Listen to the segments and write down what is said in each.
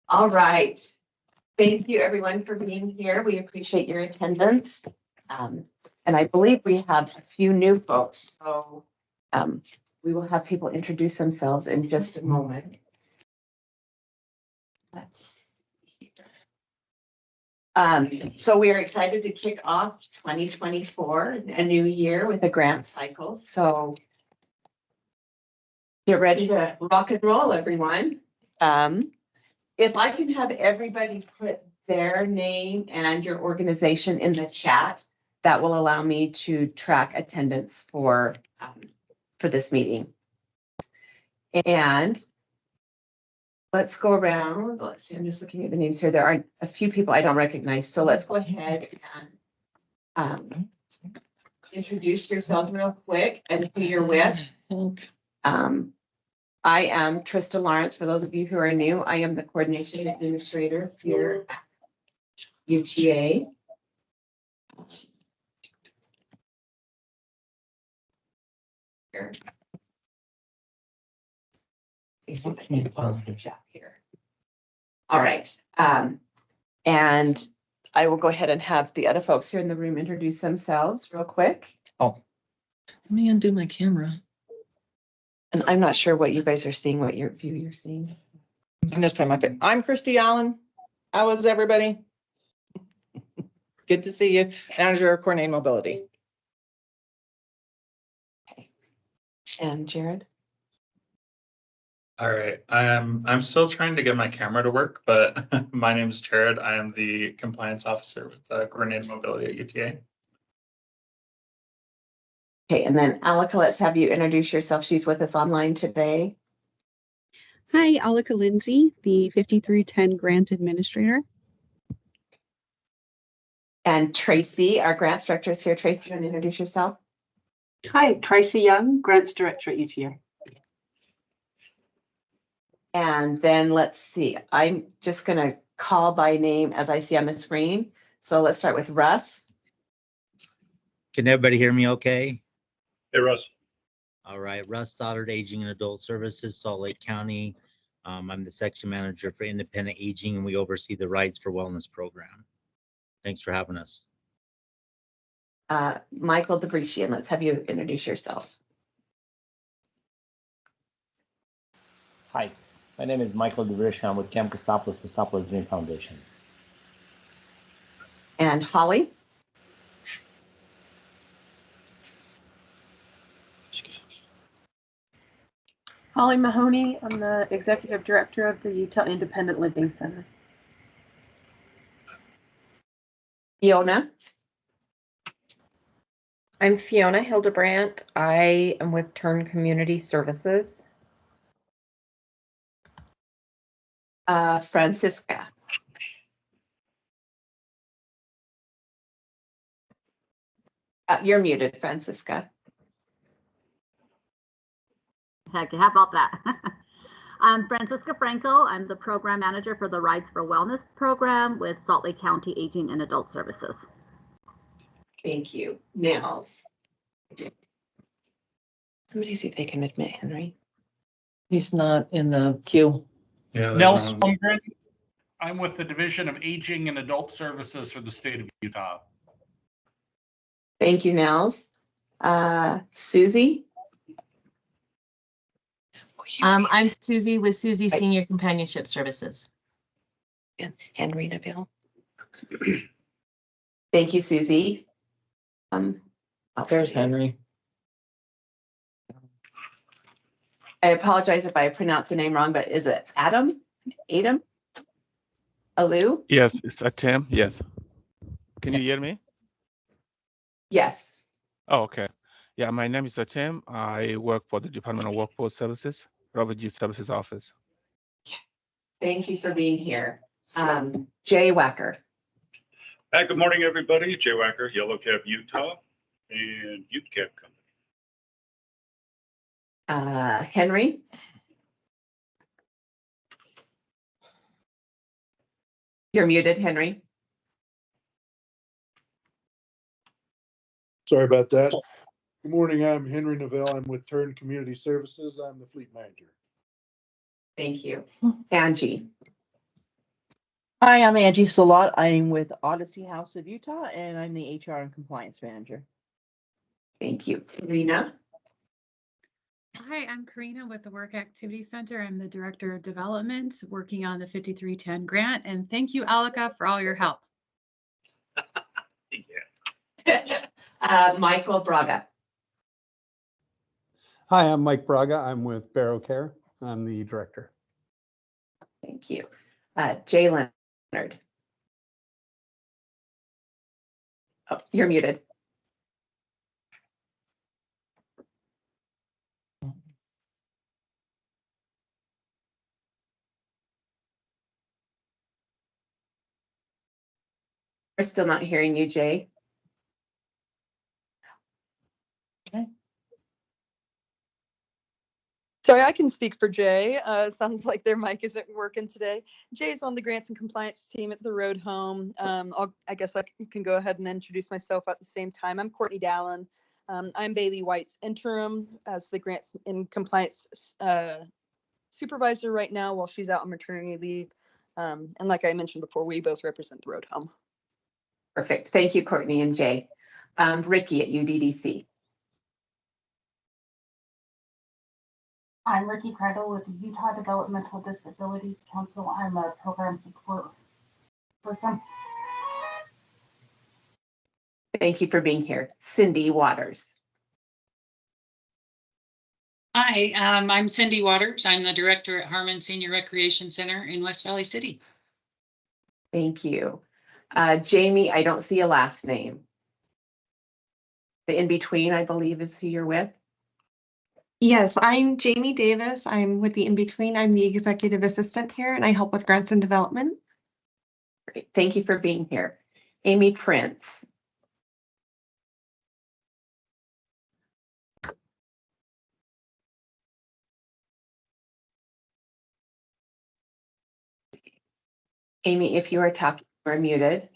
All right. Thank you, everyone, for being here. We appreciate your attendance. And I believe we have a few new folks, so we will have people introduce themselves in just a moment. Let's see here. So we are excited to kick off 2024, a new year with a grant cycle. So get ready to rock and roll, everyone. If I can have everybody put their name and your organization in the chat, that will allow me to track attendance for this meeting. And let's go around. Let's see, I'm just looking at the names here. There are a few people I don't recognize. So let's go ahead and introduce yourself real quick and who you're with. I am Trista Lawrence. For those of you who are new, I am the coordination administrator here at UTA. Here. Here. All right. And I will go ahead and have the other folks here in the room introduce themselves real quick. Oh, let me undo my camera. And I'm not sure what you guys are seeing, what your view you're seeing. I'm just putting my face. I'm Christy Allen. How is everybody? Good to see you. Manager of Coordinated Mobility. Okay. And Jared? All right. I'm still trying to get my camera to work, but my name is Jared. I am the compliance officer with Coordinated Mobility at UTA. Okay, and then Alika, let's have you introduce yourself. She's with us online today. Hi, Alika Lindsay, the 5310 Grant Administrator. And Tracy, our grants director, is here. Tracy, you want to introduce yourself? Hi, Tracy Young, Grants Director at UTA. And then let's see, I'm just going to call by name as I see on the screen. So let's start with Russ. Can everybody hear me okay? Hey, Russ. All right, Russ Stoddard, Aging and Adult Services, Salt Lake County. I'm the section manager for independent aging, and we oversee the Rights for Wellness program. Thanks for having us. Michael DeBrecian, let's have you introduce yourself. Hi, my name is Michael DeBrecian. I'm with Camp Kostopoulos Dream Foundation. And Holly. Holly Mahoney, I'm the Executive Director of the Utah Independent Living Center. Fiona. I'm Fiona Hildebrandt. I am with Turn Community Services. Francisca. You're muted, Francisca. Heck, how about that? I'm Francisca Franco. I'm the program manager for the Rights for Wellness program with Salt Lake County Aging and Adult Services. Thank you. Nels. Somebody see if they can admit Henry. He's not in the queue. Yeah, Nels Holmgren. I'm with the Division of Aging and Adult Services for the state of Utah. Thank you, Nels. Susie. I'm Susie with Susie Senior Companionship Services. And Henry Neville. Thank you, Susie. There's Henry. I apologize if I pronounce the name wrong, but is it Adam? Alu? Yes, it's Atem. Yes. Can you hear me? Yes. Oh, okay. Yeah, my name is Atem. I work for the Department of Workforce Services, Robert G. Services Office. Thank you for being here. Jay Wacker. Hi, good morning, everybody. Jay Wacker, Yellow Cab Utah and Ute Cab Company. Henry. You're muted, Henry. Sorry about that. Good morning. I'm Henry Neville. I'm with Turn Community Services. I'm the fleet manager. Thank you. Angie. Hi, I'm Angie Salat. I'm with Odyssey House of Utah, and I'm the HR and Compliance Manager. Thank you. Karina. Hi, I'm Karina with the Work Activity Center. I'm the Director of Development working on the 5310 grant. And thank you, Alika, for all your help. Michael Braga. Hi, I'm Mike Braga. I'm with Barrow Care. I'm the director. Thank you. Jay Leonard. Oh, you're muted. We're still not hearing you, Jay. Okay. Sorry, I can speak for Jay. Sounds like their mic isn't working today. Jay's on the grants and compliance team at the Road Home. I guess I can go ahead and introduce myself at the same time. I'm Courtney Dallin. I'm Bailey White's interim as the grants and compliance supervisor right now while she's out on maternity leave. And like I mentioned before, we both represent the Road Home. Perfect. Thank you, Courtney and Jay. Ricky at UDDC. I'm Ricky Kreidel with the Utah Developmental Disabilities Council. I'm a program support person. Thank you for being here. Cindy Waters. Hi, I'm Cindy Waters. I'm the director at Harmon Senior Recreation Center in West Valley City. Thank you. Jamie, I don't see a last name. The in-between, I believe, is who you're with. Yes, I'm Jamie Davis. I'm with the In-Between. I'm the executive assistant here and I help with grants and development. Great. Thank you for being here. Amy Prince. Amy, if you are talking, you're muted.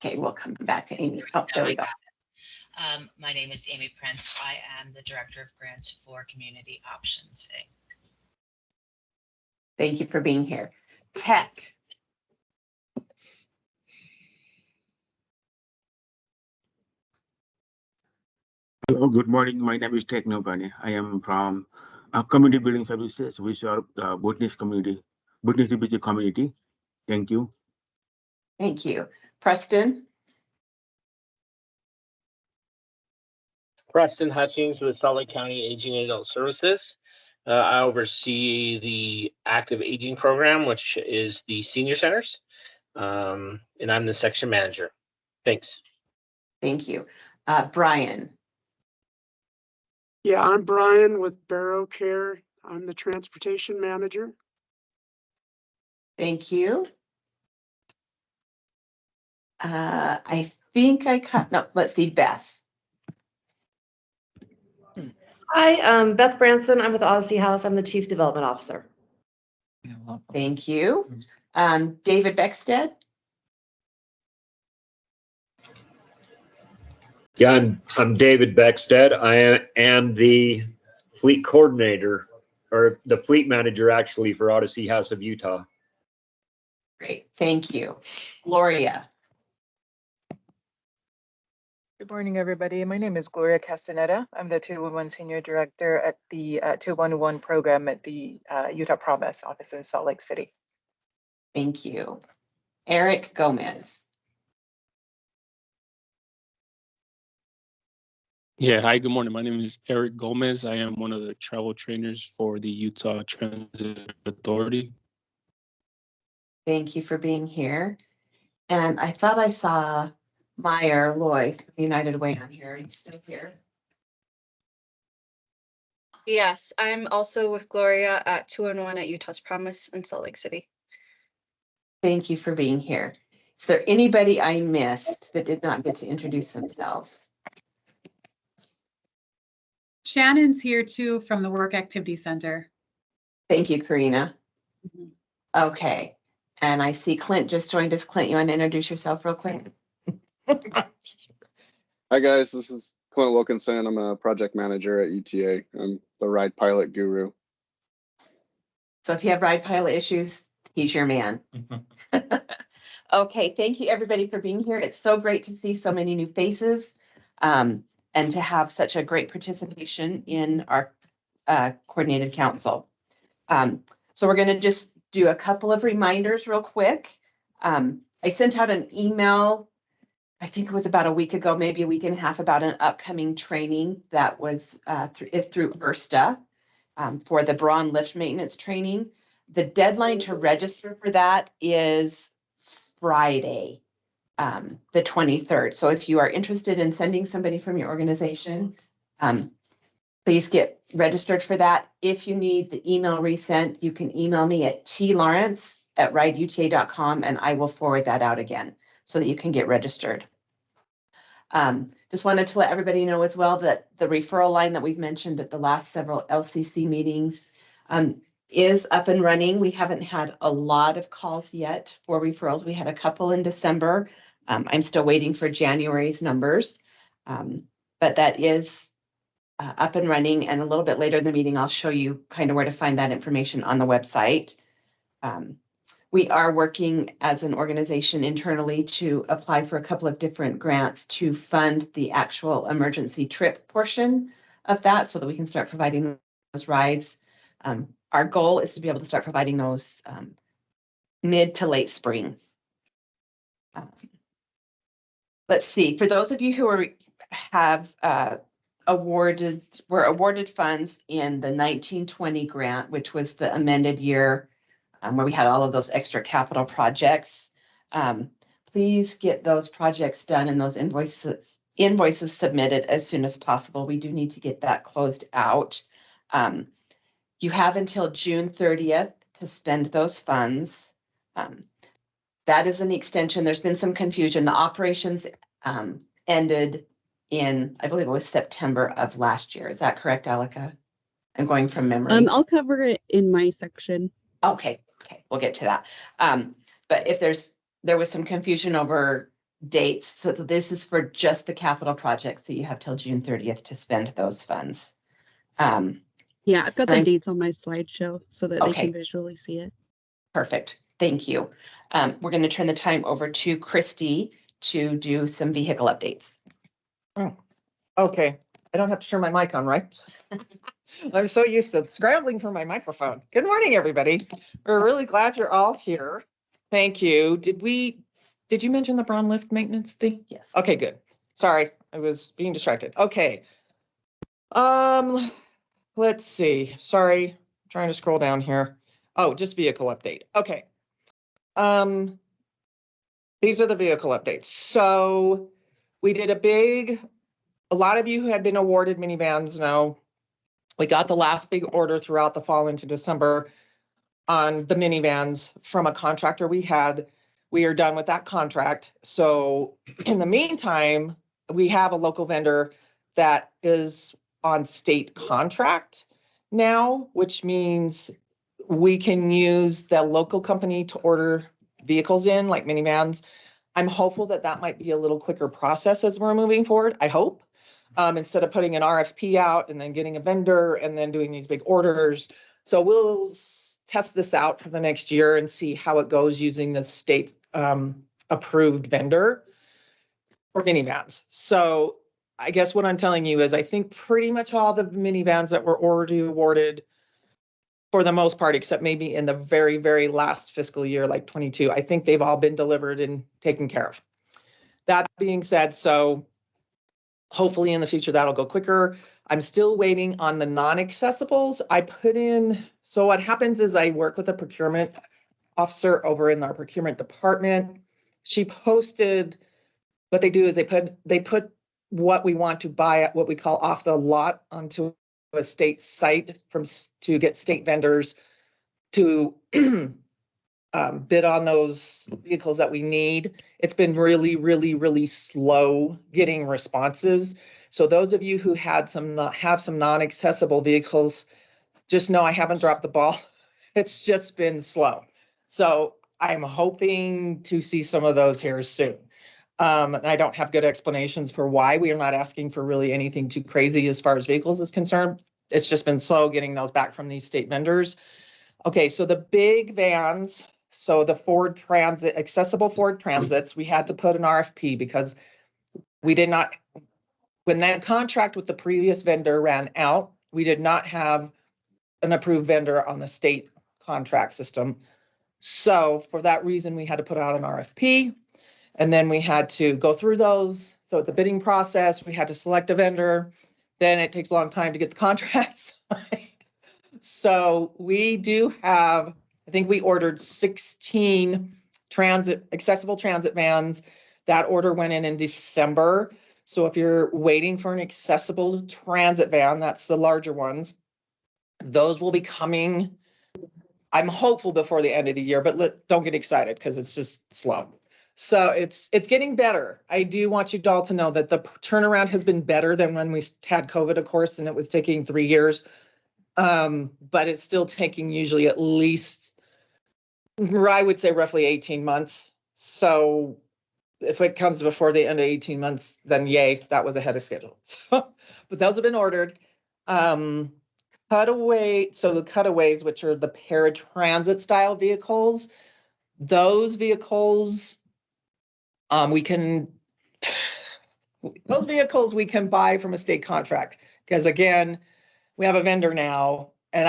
Okay, we'll come back to Amy. Oh, there we go. My name is Amy Prince. I am the Director of Grants for Community Options, Inc. Thank you for being here. Tech. Hello, good morning. My name is Tek Nobani. I am from Community Building Services. We serve the Bhutanese community, Bhutanese refugee community. Thank you. Thank you. Preston. Preston Hutchings with Salt Lake County Aging and Adult Services. I oversee the active aging program, which is the senior centers, and I'm the section manager. Thanks. Thank you. Brian. Yeah, I'm Brian with Barrow Care. I'm the transportation manager. Thank you. I think I cut, no, let's see, Beth. Hi, Beth Branson. I'm with Odyssey House. I'm the Chief Development Officer. Thank you. David Beckstead. Yeah, I'm David Beckstead. I am the fleet coordinator, or the fleet manager actually, for Odyssey House of Utah. Great, thank you. Gloria. Good morning, everybody. My name is Gloria Castaneda. I'm the 211 Senior Director at the 211 program at the Utah Promise office in Salt Lake City. Thank you. Eric Gomez. Yeah, hi, good morning. My name is Eric Gomez. I am one of the travel trainers for the Utah Transit Authority. Thank you for being here. And I thought I saw Meyer Loy from United Way on here. Are you still here? Yes, I'm also with Gloria at 211 at Utah's Promise in Salt Lake City. Thank you for being here. Is there anybody I missed that did not get to introduce themselves? Shannon's here too from the Work Activity Center. Thank you, Karina. Okay. And I see Clint just joined us. Clint, you want to introduce yourself real quick? Hi guys, this is Clint Wilkinson. I'm a project manager at ETA. I'm the ride pilot guru. So if you have ride pilot issues, he's your man. Okay, thank you everybody for being here. It's so great to see so many new faces and to have such a great participation in our coordinated council. So we're going to just do a couple of reminders real quick. I sent out an email, I think it was about a week ago, maybe a week and a half, about an upcoming training that was is through ERSTA for the Braun lift maintenance training. The deadline to register for that is Friday, the 23rd. So if you are interested in sending somebody from your organization, please get registered for that. If you need the email resent, you can email me at tlawrence@rideuta.com and I will forward that out again so that you can get registered. Just wanted to let everybody know as well that the referral line that we've mentioned at the last several LCC meetings is up and running. We haven't had a lot of calls yet for referrals. We had a couple in December. I'm still waiting for January's numbers, but that is up and running. And a little bit later in the meeting, I'll show you kind of where to find that information on the website. We are working as an organization internally to apply for a couple of different grants to fund the actual emergency trip portion of that so that we can start providing those rides. Our goal is to be able to start providing those mid to late spring. Let's see, for those of you who were awarded funds in the 1920 grant, which was the amended year where we had all of those extra capital projects. Please get those projects done and those invoices submitted as soon as possible. We do need to get that closed out. You have until June 30th to spend those funds. That is an extension. There's been some confusion. The operations ended in, I believe it was September of last year. Is that correct, Alika? I'm going from memory. I'll cover it in my section. Okay, we'll get to that. But if there was some confusion over dates, so this is for just the capital projects, so you have till June 30th to spend those funds. Yeah, I've got the dates on my slideshow so that they Okay. can visually see it. Perfect, thank you. We're going to turn the time over to Christy to do some vehicle updates. Oh, okay. I don't have to turn my mic on, right? I'm so used to scrambling for my microphone. Good morning, everybody. We're really glad you're all here. Thank you. Did you mention the Braun lift maintenance thing? Yes. Okay, good. Sorry, I was being distracted. Okay. Let's see. Sorry, trying to scroll down here. Oh, just vehicle update. Okay. These are the vehicle updates. So we did a lot of you who had been awarded minivans know we got the last big order throughout the fall into December on the minivans from a contractor we had. We are done with that contract. So in the meantime, we have a local vendor that is on state contract now, which means we can use the local company to order vehicles in, like minivans. I'm hopeful that that might be a little quicker process as we're moving forward, I hope. Instead of putting an RFP out and then getting a vendor and then doing these big orders. So we'll test this out for the next year and see how it goes using the state approved vendor for minivans. So I guess what I'm telling you is I think pretty much all the minivans that were already awarded, for the most part, except maybe in the very, very last fiscal year, like 22, I think they've all been delivered and taken care of. That being said, so hopefully in the future that'll go quicker. I'm still waiting on the non-accessibles. So what happens is I work with a procurement officer over in our procurement department. She posted, what they do is they put what we want to buy at what we call off the lot onto a state site to get state vendors to bid on those vehicles that we need. It's been really, really, really slow getting responses. So those of you who have some non-accessible vehicles, just know I haven't dropped the ball. It's just been slow. So I'm hoping to see some of those here soon. And I don't have good explanations for why. We are not asking for really anything too crazy as far as vehicles is concerned. It's just been slow getting those back from these state vendors. Okay, so the big vans, so the Ford Transit, accessible Ford Transits, we had to put an RFP because we did not, when that contract with the previous vendor ran out, we did not have an approved vendor on the state contract system. So for that reason, we had to put out an RFP, and then we had to go through those. So at the bidding process, we had to select a vendor. Then it takes a long time to get the contracts signed. So we do have, I think we ordered 16 accessible transit vans. That order went in December. So if you're waiting for an accessible transit van, that's the larger ones, those will be coming, I'm hopeful, before the end of the year, but don't get excited because it's just slow. So it's getting better. I do want you all to know that the turnaround has been better than when we had COVID, of course, and it was taking 3 years. But it's still taking usually at least, I would say roughly 18 months. So if it comes before the end of 18 months, then yay, that was ahead of schedule. So, but those have been ordered. Cutaway, so the cutaways, which are the paratransit style vehicles, those vehicles, we can buy from a state contract, because again, we have a vendor now, and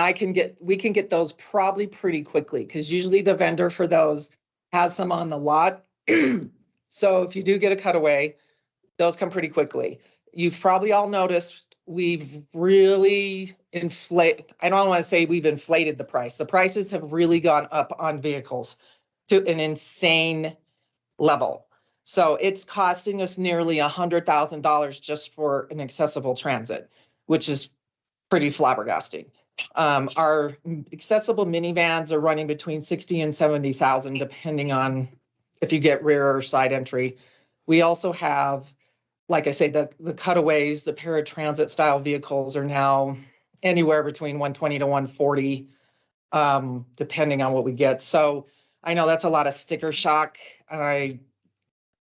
we can get those probably pretty quickly, because usually the vendor for those has some on the lot. So if you do get a cutaway, those come pretty quickly. You've probably all noticed we've really I don't want to say we've inflated the price. The prices have really gone up on vehicles to an insane level. So it's costing us nearly $100,000 just for an accessible transit, which is pretty flabbergasting. Our accessible minivans are running between 60 and 70,000, depending on if you get rear or side entry. We also have, like I say, the cutaways, the paratransit style vehicles are now anywhere between 120 to 140, depending on what we get. So I know that's a lot of sticker shock, and I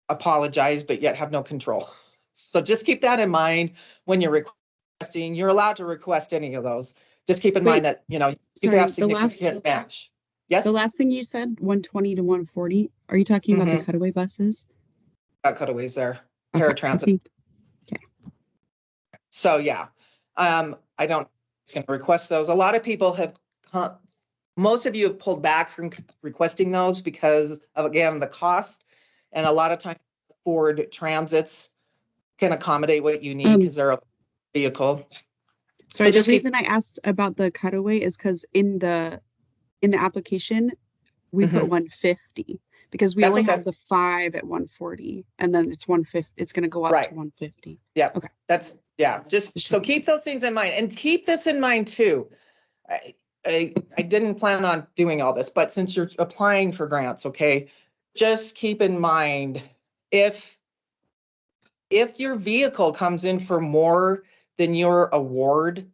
apologize, but yet have no control. So just keep that in mind when you're requesting. You're allowed to request any of those. Just keep in mind that, you can have significant match. Yes? The last thing you said, 120 to 140, are you talking about the cutaway buses? Got cutaways there, paratransit. Okay. So yeah, I don't going to request those. A lot of people have, most of you have pulled back from requesting those because of, again, the cost. And a lot of times Ford Transits can accommodate what you need because they're a vehicle. Sorry, the reason I asked about the cutaway is because in the application, we put 150 because we only have the 5 at 140, and then it's 150. It's going to go up to 150. Yeah. Okay. That's, yeah. Just so keep those things in mind, and keep this in mind too. I didn't plan on doing all this, but since you're applying for grants, okay, just keep in mind if your vehicle comes in for more than your award,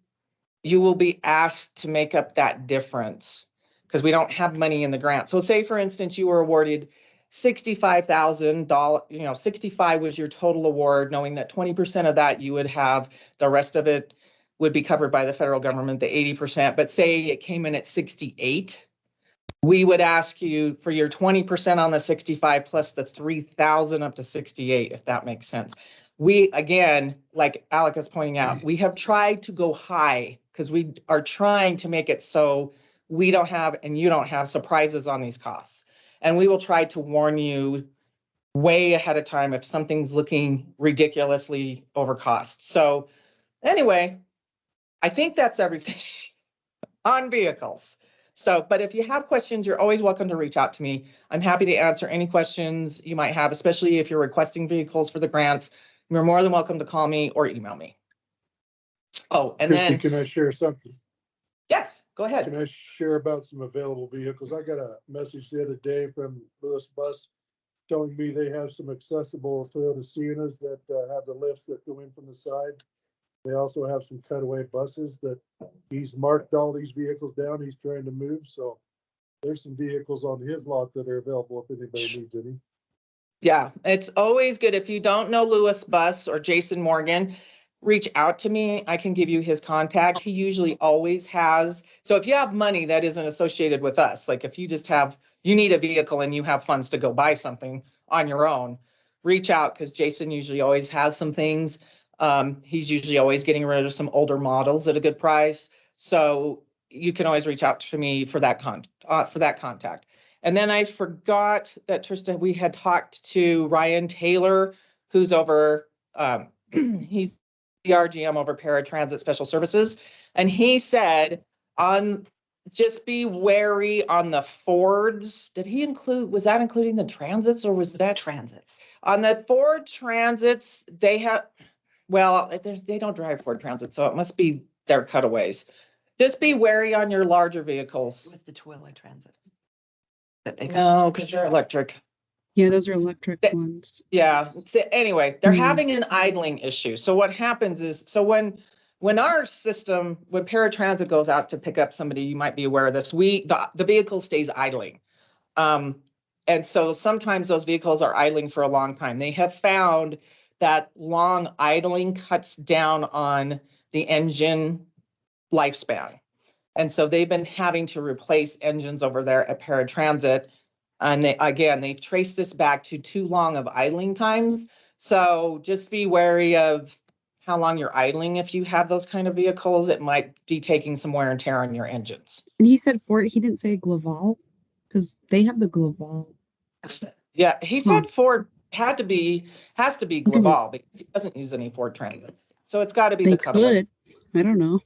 you will be asked to make up that difference because we don't have money in the grant. So say, for instance, you were awarded $65,000, 65 was your total award, knowing that 20% of that you would have, the rest of it would be covered by the federal government, the 80%. But say it came in at 68, we would ask you for your 20% on the 65 plus the 3,000 up to 68, if that makes sense. We, again, like Alec is pointing out, we have tried to go high because we are trying to make it so we don't have, and you don't have, surprises on these costs. And we will try to warn you way ahead of time if something's looking ridiculously over cost. So anyway, I think that's everything on vehicles. So, but if you have questions, you're always welcome to reach out to me. I'm happy to answer any questions you might have, especially if you're requesting vehicles for the grants. You're more than welcome to call me or email me. Oh, and Christy, then, can I share something? yes, go ahead. Can I share about some available vehicles? I got a message the other day from Lewis Bus telling me they have some accessible Toyota Siennas that have the lifts that go in from the side. They also have some cutaway buses that he's marked all these vehicles down. He's trying to move. So there's some vehicles on his lot that are available if anybody needs any. Yeah, it's always good. If you don't know Lewis Bus or Jason Morgan, reach out to me. I can give you his contact. He usually always has. So if you have money that isn't associated with us, like if you just have, you need a vehicle and you have funds to go buy something on your own, reach out because Jason usually always has some things. He's usually always getting rid of some older models at a good price. So you can always reach out to me for that contact. And then I forgot that Trista, we had talked to Ryan Taylor, who's over, he's the RGM over Paratransit Special Services. And he said just be wary on the Fords. Did he include, was that including the transits or was that? Transits. On the Ford Transits, they have, well, they don't drive Ford Transit, so it must be their cutaways. Just be wary on your larger vehicles. It was the Twila Transit. That they No, because they're electric. Yeah, those are electric ones. Yeah. So anyway, they're having an idling issue. So what happens is, so when our system, when paratransit goes out to pick up somebody, you might be aware of this, the vehicle stays idling. And so sometimes those vehicles are idling for a long time. They have found that long idling cuts down on the engine lifespan. And so they've been having to replace engines over there at paratransit. And they've traced this back to too long of idling times. So just be wary of how long you're idling. If you have those kind of vehicles, it might be taking some wear and tear on your engines. And he said Ford, he didn't say Glaval because they have the Glaval. Yeah, he said Ford has to be Glaval because he doesn't use any Ford Transits. So it's got to be They the cutaway. could. I don't know.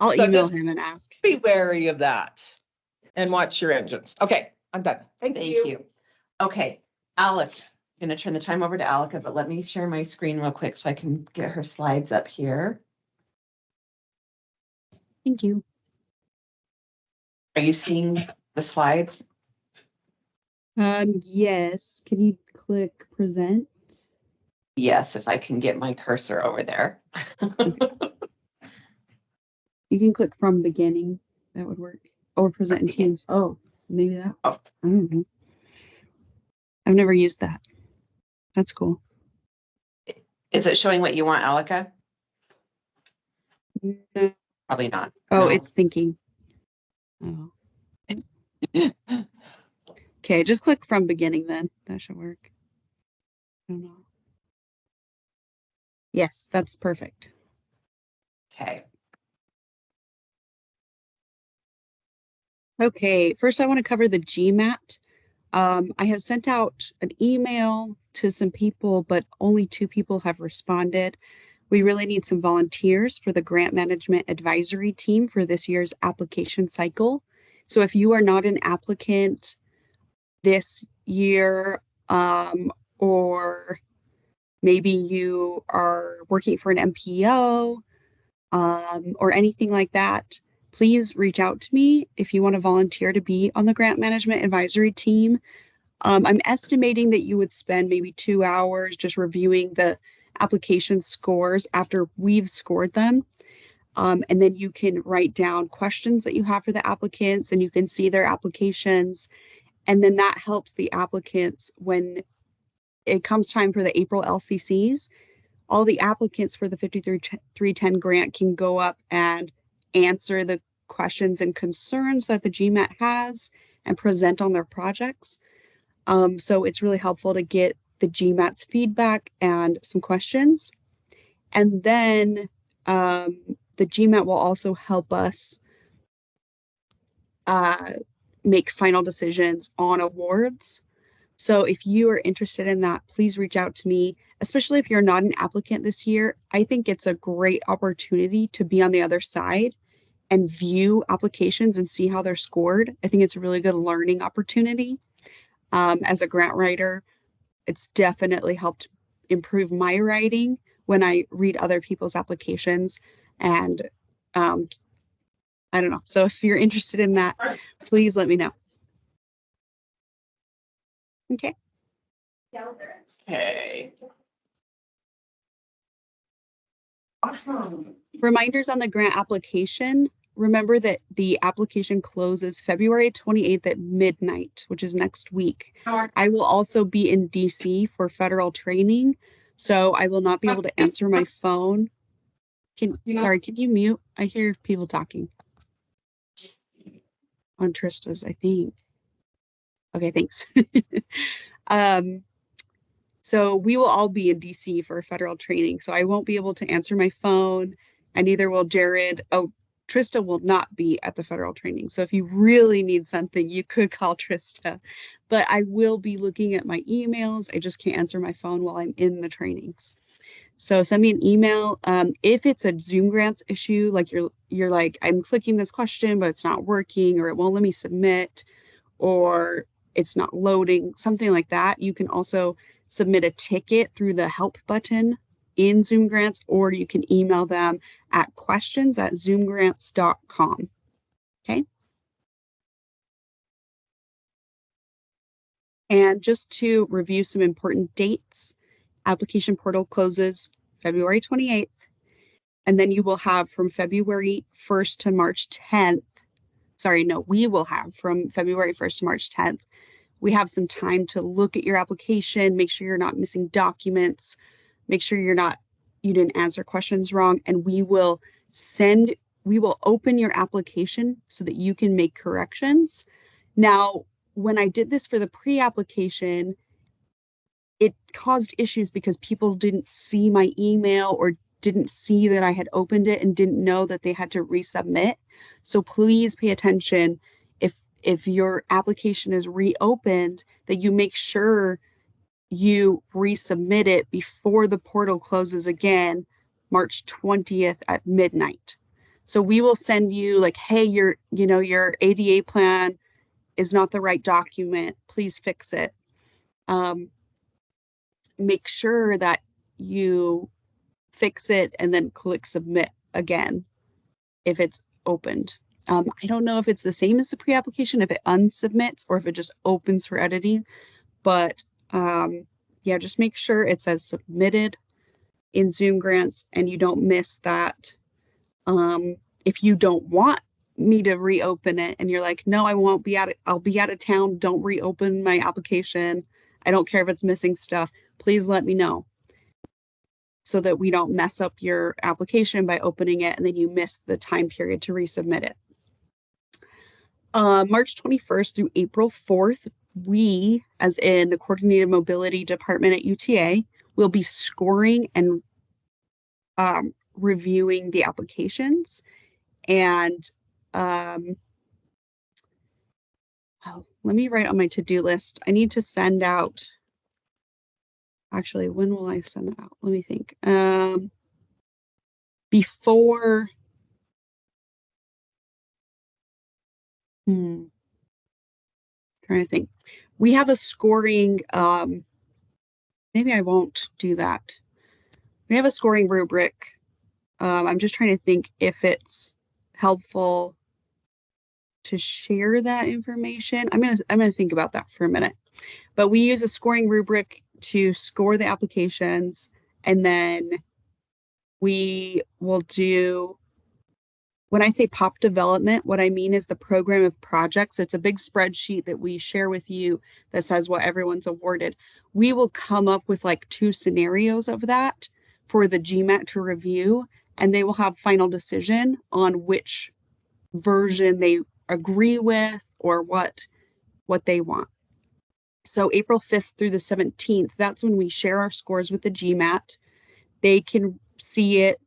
I'll email him and ask. Be wary of that and watch your engines. Okay, I'm done. Thank you. Okay, Alice, I'm gonna turn the time over to Alika, but let me share my screen real quick so I can get her slides up here. Thank you. Are you seeing the slides? Yes. Can you click present? Yes, if I can get my cursor over there. You can click from beginning. That would work. Or present in Teams. Oh, maybe that. Oh. I don't know. I've never used that. That's cool. Is it showing what you want, Alika? No. Probably not. Oh, No. it's thinking. Oh. Okay, just click from beginning then. That should work. I don't know. Yes, that's perfect. Okay. Okay, first I want to cover the GMAT. I have sent out an email to some people, but only 2 people have responded. We really need some volunteers for the grant management advisory team for this year's application cycle. So if you are not an applicant this year, or maybe you are working for an MPO, or anything like that, please reach out to me if you want to volunteer to be on the grant management advisory team. I'm estimating that you would spend maybe 2 hours just reviewing the application scores after we've scored them. And then you can write down questions that you have for the applicants and you can see their applications. And then that helps the applicants when it comes time for the April LCCs. All the applicants for the 5310 grant can go up and answer the questions and concerns that the GMAT has and present on their projects. So it's really helpful to get the GMAT's feedback and some questions. And then the GMAT will also help us make final decisions on awards. So if you are interested in that, please reach out to me, especially if you're not an applicant this year. I think it's a great opportunity to be on the other side and view applications and see how they're scored. I think it's a really good learning opportunity. As a grant writer, it's definitely helped improve my writing when I read other people's applications. And I don't know. So if you're interested in that, please let me know. Okay. Okay. Awesome. Reminders on the grant application. remember that the application closes February 28th at midnight, which is next week. I will also be in DC for federal training, so I will not be able to answer my phone. Sorry, can you mute? I hear people talking on Trista's, I think. Okay, thanks. So we will all be in DC for federal training, so I won't be able to answer my phone, and neither will Jared. Oh, Trista will not be at the federal training. So if you really need something, you could call Trista, but I will be looking at my emails. I just can't answer my phone while I'm in the trainings. So send me an email. If it's a Zoom grants issue, like you're like, I'm clicking this question, but it's not working, or it won't let me submit, or it's not loading, something like that, you can also submit a ticket through the help button in Zoom Grants, or you can email them at questions@zoomgrants.com. Okay. And just to review some important dates, application portal closes February 28th, and then you will have from February 1st to March 10th. Sorry, no, we will have from February 1st to March 10th. We have some time to look at your application, make sure you're not missing documents, make sure you didn't answer questions wrong, and we will open your application so that you can make corrections. Now, when I did this for the pre-application, it caused issues because people didn't see my email or didn't see that I had opened it and didn't know that they had to resubmit. So please pay attention if your application is reopened, that you make sure you resubmit it before the portal closes again, March 20th at midnight. So we will send you like, hey, your ADA plan is not the right document. Please fix it. Make sure that you fix it and then click submit again if it's opened. I don't know if it's the same as the pre-application, if it unsubmits or if it just opens for editing, but yeah, just make sure it says submitted in Zoom Grants and you don't miss that. If you don't want me to reopen it and you're like, no, I won't be I'll be out of town, don't reopen my application, I don't care if it's missing stuff, please let me know so that we don't mess up your application by opening it and then you miss the time period to resubmit it. March 21st through April 4th, we, as in the Coordinated Mobility Department at UTA, will be scoring and reviewing the applications. And let me write on my to-do list. I need to send out, actually, when will I send it out? Let me think. Before, trying to think. We have a scoring, maybe I won't do that. We have a scoring rubric. I'm just trying to think if it's helpful to share that information. I'm gonna think about that for a minute. But we use a scoring rubric to score the applications, and then we will do, when I say POP development, what I mean is the program of projects. It's a big spreadsheet that we share with you that says what everyone's awarded. We will come up with like 2 scenarios of that for the GMAT to review, and they will have final decision on which version they agree with or what they want. So April 5th through the 17th, that's when we share our scores with the GMAT. They can see it,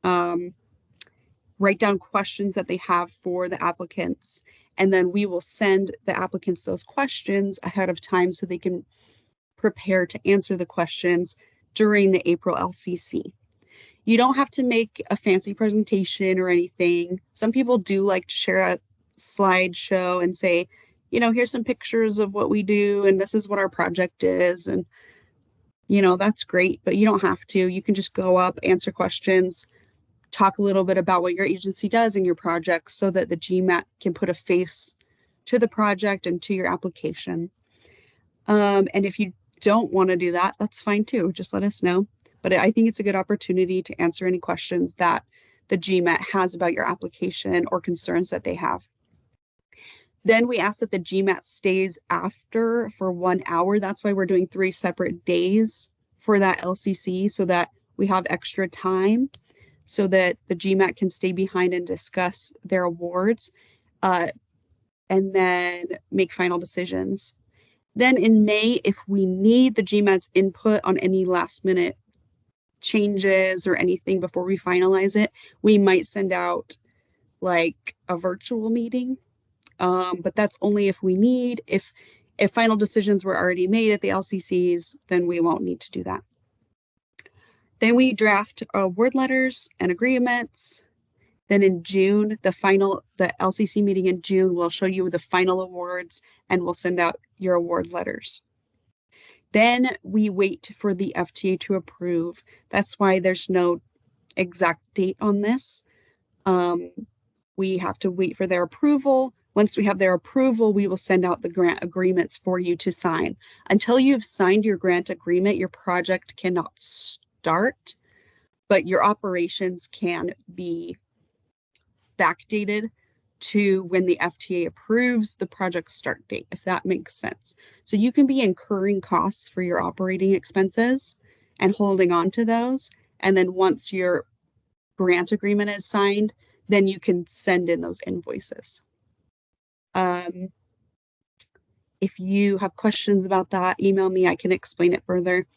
write down questions that they have for the applicants, and then we will send the applicants those questions ahead of time so they can prepare to answer the questions during the April LCC. You don't have to make a fancy presentation or anything. Some people do like to share a slideshow and say, here's some pictures of what we do and this is what our project is. And, that's great, but you don't have to. You can just go up, answer questions, talk a little bit about what your agency does in your project so that the GMAT can put a face to the project and to your application. And if you don't want to do that, that's fine too. Just let us know. But I think it's a good opportunity to answer any questions that the GMAT has about your application or concerns that they have. Then we ask that the GMAT stays after for 1 hour. That's why we're doing 3 separate days for that LCC, so that we have extra time so that the GMAT can stay behind and discuss their awards and then make final decisions. Then in May, if we need the GMAT's input on any last minute changes or anything before we finalize it, we might send out like a virtual meeting. But that's only if we need. If final decisions were already made at the LCCs, then we won't need to do that. Then we draft award letters and agreements. Then in June, the LCC meeting in June will show you the final awards and we'll send out your award letters. Then we wait for the FTA to approve. That's why there's no exact date on this. We have to wait for their approval. Once we have their approval, we will send out the grant agreements for you to sign. Until you've signed your grant agreement, your project cannot start, but your operations can be backdated to when the FTA approves the project start date, if that makes sense. So you can be incurring costs for your operating expenses and holding on to those. And then once your grant agreement is signed, then you can send in those invoices. If you have questions about that, email me, I can explain it further.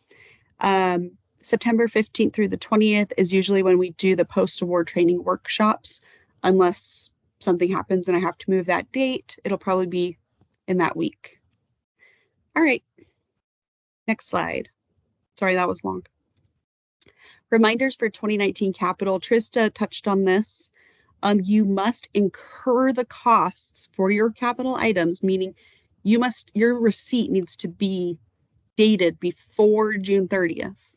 September 15th through the 20th is usually when we do the post-award training workshops, unless something happens and I have to move that date. It'll probably be in that week. All right, next slide. Sorry, that was long. Reminders for 2019 capital. Trista touched on this. You must incur the costs for your capital items, meaning your receipt needs to be dated before June 30th.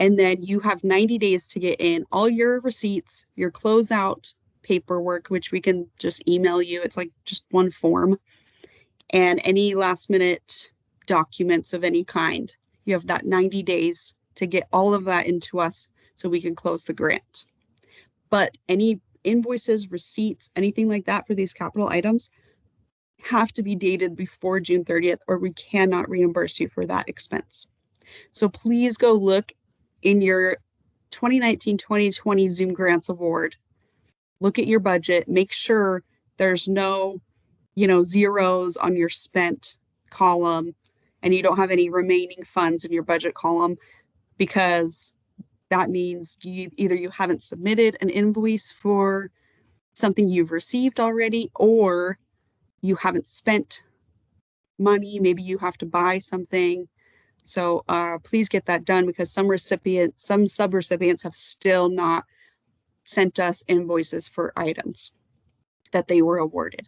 And then you have 90 days to get in all your receipts, your closeout paperwork, which we can just email you. It's like just one form, and any last minute documents of any kind. You have that 90 days to get all of that into us so we can close the grant. But any invoices, receipts, anything like that for these capital items have to be dated before June 30th, or we cannot reimburse you for that expense. So please go look in your 2019-2020 Zoom Grants Award. Look at your budget, make sure there's no, zeros on your spent column and you don't have any remaining funds in your budget column, because that means either you haven't submitted an invoice for something you've received already, or you haven't spent money. Maybe you have to buy something. So please get that done, because some sub-recipients have still not sent us invoices for items that they were awarded.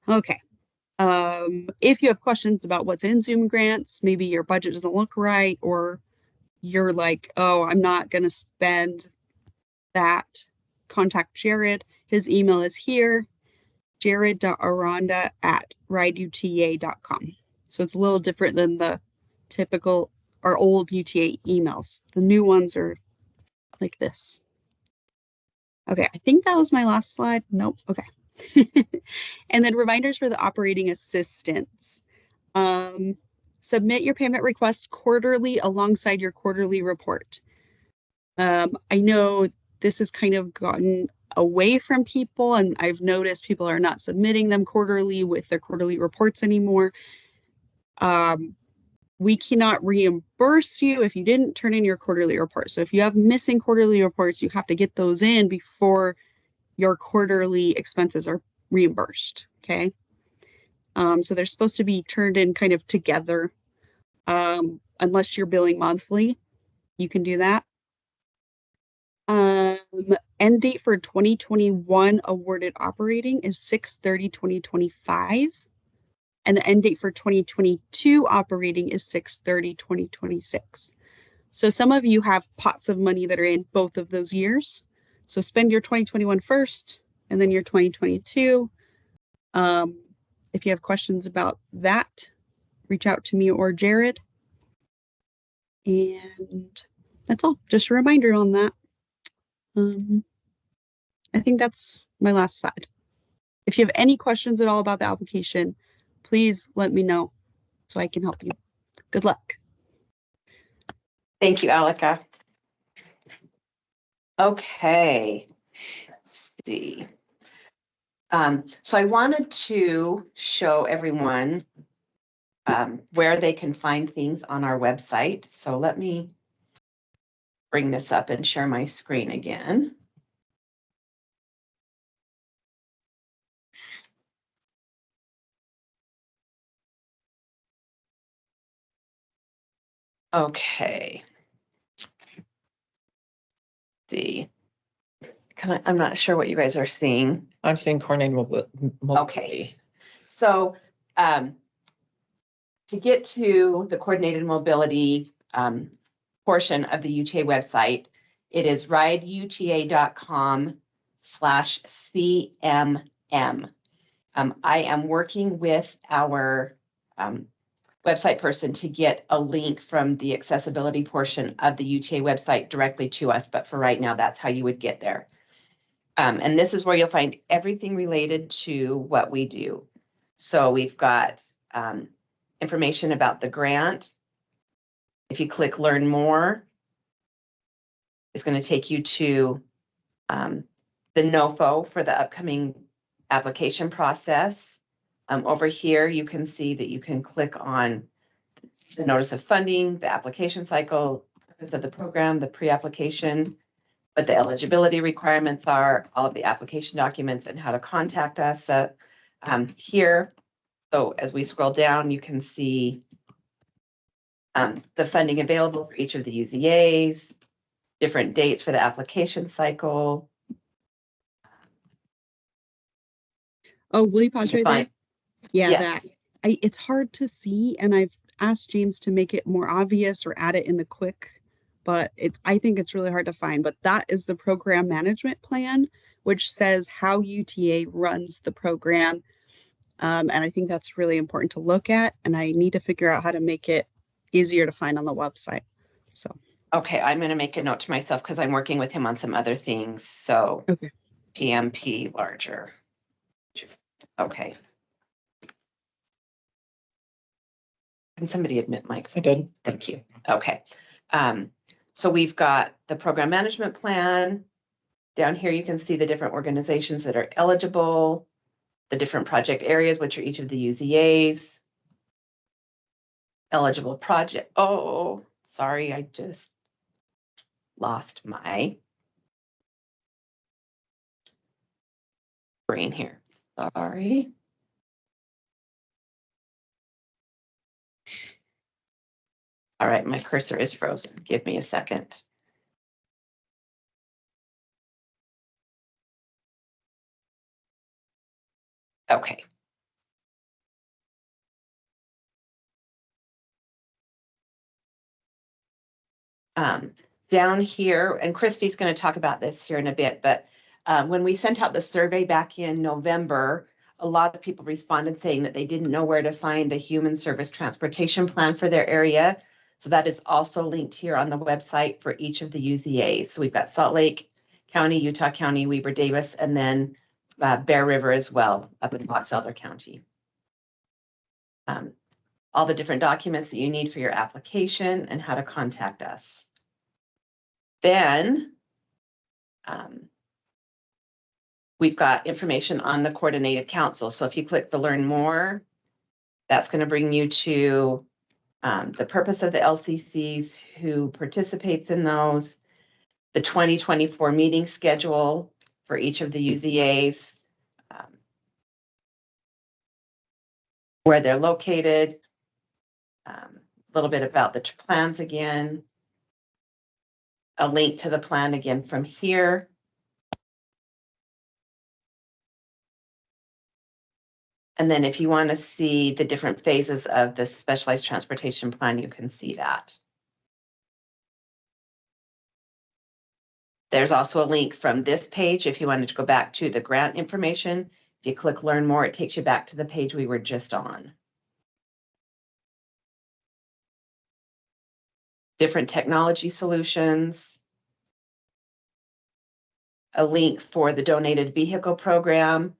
Okay. If you have questions about what's in Zoom grants, maybe your budget doesn't look right, or you're like, oh, I'm not going to spend that, contact Jared. His email is here, jared.aranda@rideuta.com. So it's a little different than the typical or old UTA emails. The new ones are like this. Okay, I think that was my last slide. Nope. Okay. And then reminders for the operating assistants. Submit your payment request quarterly alongside your quarterly report. I know this has kind of gotten away from people, and I've noticed people are not submitting them quarterly with their quarterly reports anymore. We cannot reimburse you if you didn't turn in your quarterly report. So if you have missing quarterly reports, you have to get those in before your quarterly expenses are reimbursed. Okay. So they're supposed to be turned in kind of together. Unless you're billing monthly, you can do that. End date for 2021 awarded operating is 6/30/2025. And the end date for 2022 operating is 6/30/2026. So some of you have pots of money that are in both of those years. So spend your 2021 first and then your 2022. If you have questions about that, reach out to me or Jared. And that's all. Just a reminder on that. I think that's my last slide. If you have any questions at all about the application, please let me know so I can help you. Good luck. Thank you, Alika. Okay, let's see. So I wanted to show everyone where they can find things on our website. So let me bring this up and share my screen again. Okay. See. I'm not sure what you guys are seeing. I'm seeing coordinated mobility. Okay. So to get to the coordinated mobility portion of the UTA website, it is rideuta.com/CMM. I am working with our website person to get a link from the accessibility portion of the UTA website directly to us, but for right now, that's how you would get there. And this is where you'll find everything related to what we do. So we've got information about the grant. If you click learn more, it's going to take you to the NOFO for the upcoming application process. Over here, you can see that you can click on the notice of funding, the application cycle, purpose of the program, the pre-application, what the eligibility requirements are, all of the application documents, and how to contact us. Here, so as we scroll down, you can see the funding available for each of the UZAs, different dates for the application cycle. Oh, will you pause right there? Yeah, Yes. it's hard to see, and I've asked James to make it more obvious or add it in the quick, but I think it's really hard to find. But that is the program management plan, which says how UTA runs the program. And I think that's really important to look at, and I need to figure out how to make it easier to find on the website. So. Okay, I'm going to make a note to myself because I'm working with him on some other things. So okay. PMP larger. Okay. Can somebody admit Mike? I did. Thank you. Okay. So we've got the program management plan. Down here, you can see the different organizations that are eligible, the different project areas, which are each of the UZAs. Eligible project. Oh, sorry, I just lost my brain here. Sorry. All right, my cursor is frozen. Give me a second. Okay. Down here, and Christy's going to talk about this here in a bit, but when we sent out the survey back in November, a lot of people responded saying that they didn't know where to find the human service transportation plan for their area. So that is also linked here on the website for each of the UZAs. So we've got Salt Lake County, Utah County, Weber Davis, and then Bear River as well up in Box Elder County. All the different documents that you need for your application and how to contact us. Then we've got information on the coordinated council. So if you click the learn more, that's going to bring you to the purpose of the LCCs, who participates in those, the 2024 meeting schedule for each of the UZAs, where they're located, a little bit about the plans again, a link to the plan again from here. And then if you want to see the different phases of the specialized transportation plan, you can see that. There's also a link from this page if you wanted to go back to the grant information. If you click learn more, it takes you back to the page we were just on. Different technology solutions. a link for the donated vehicle program.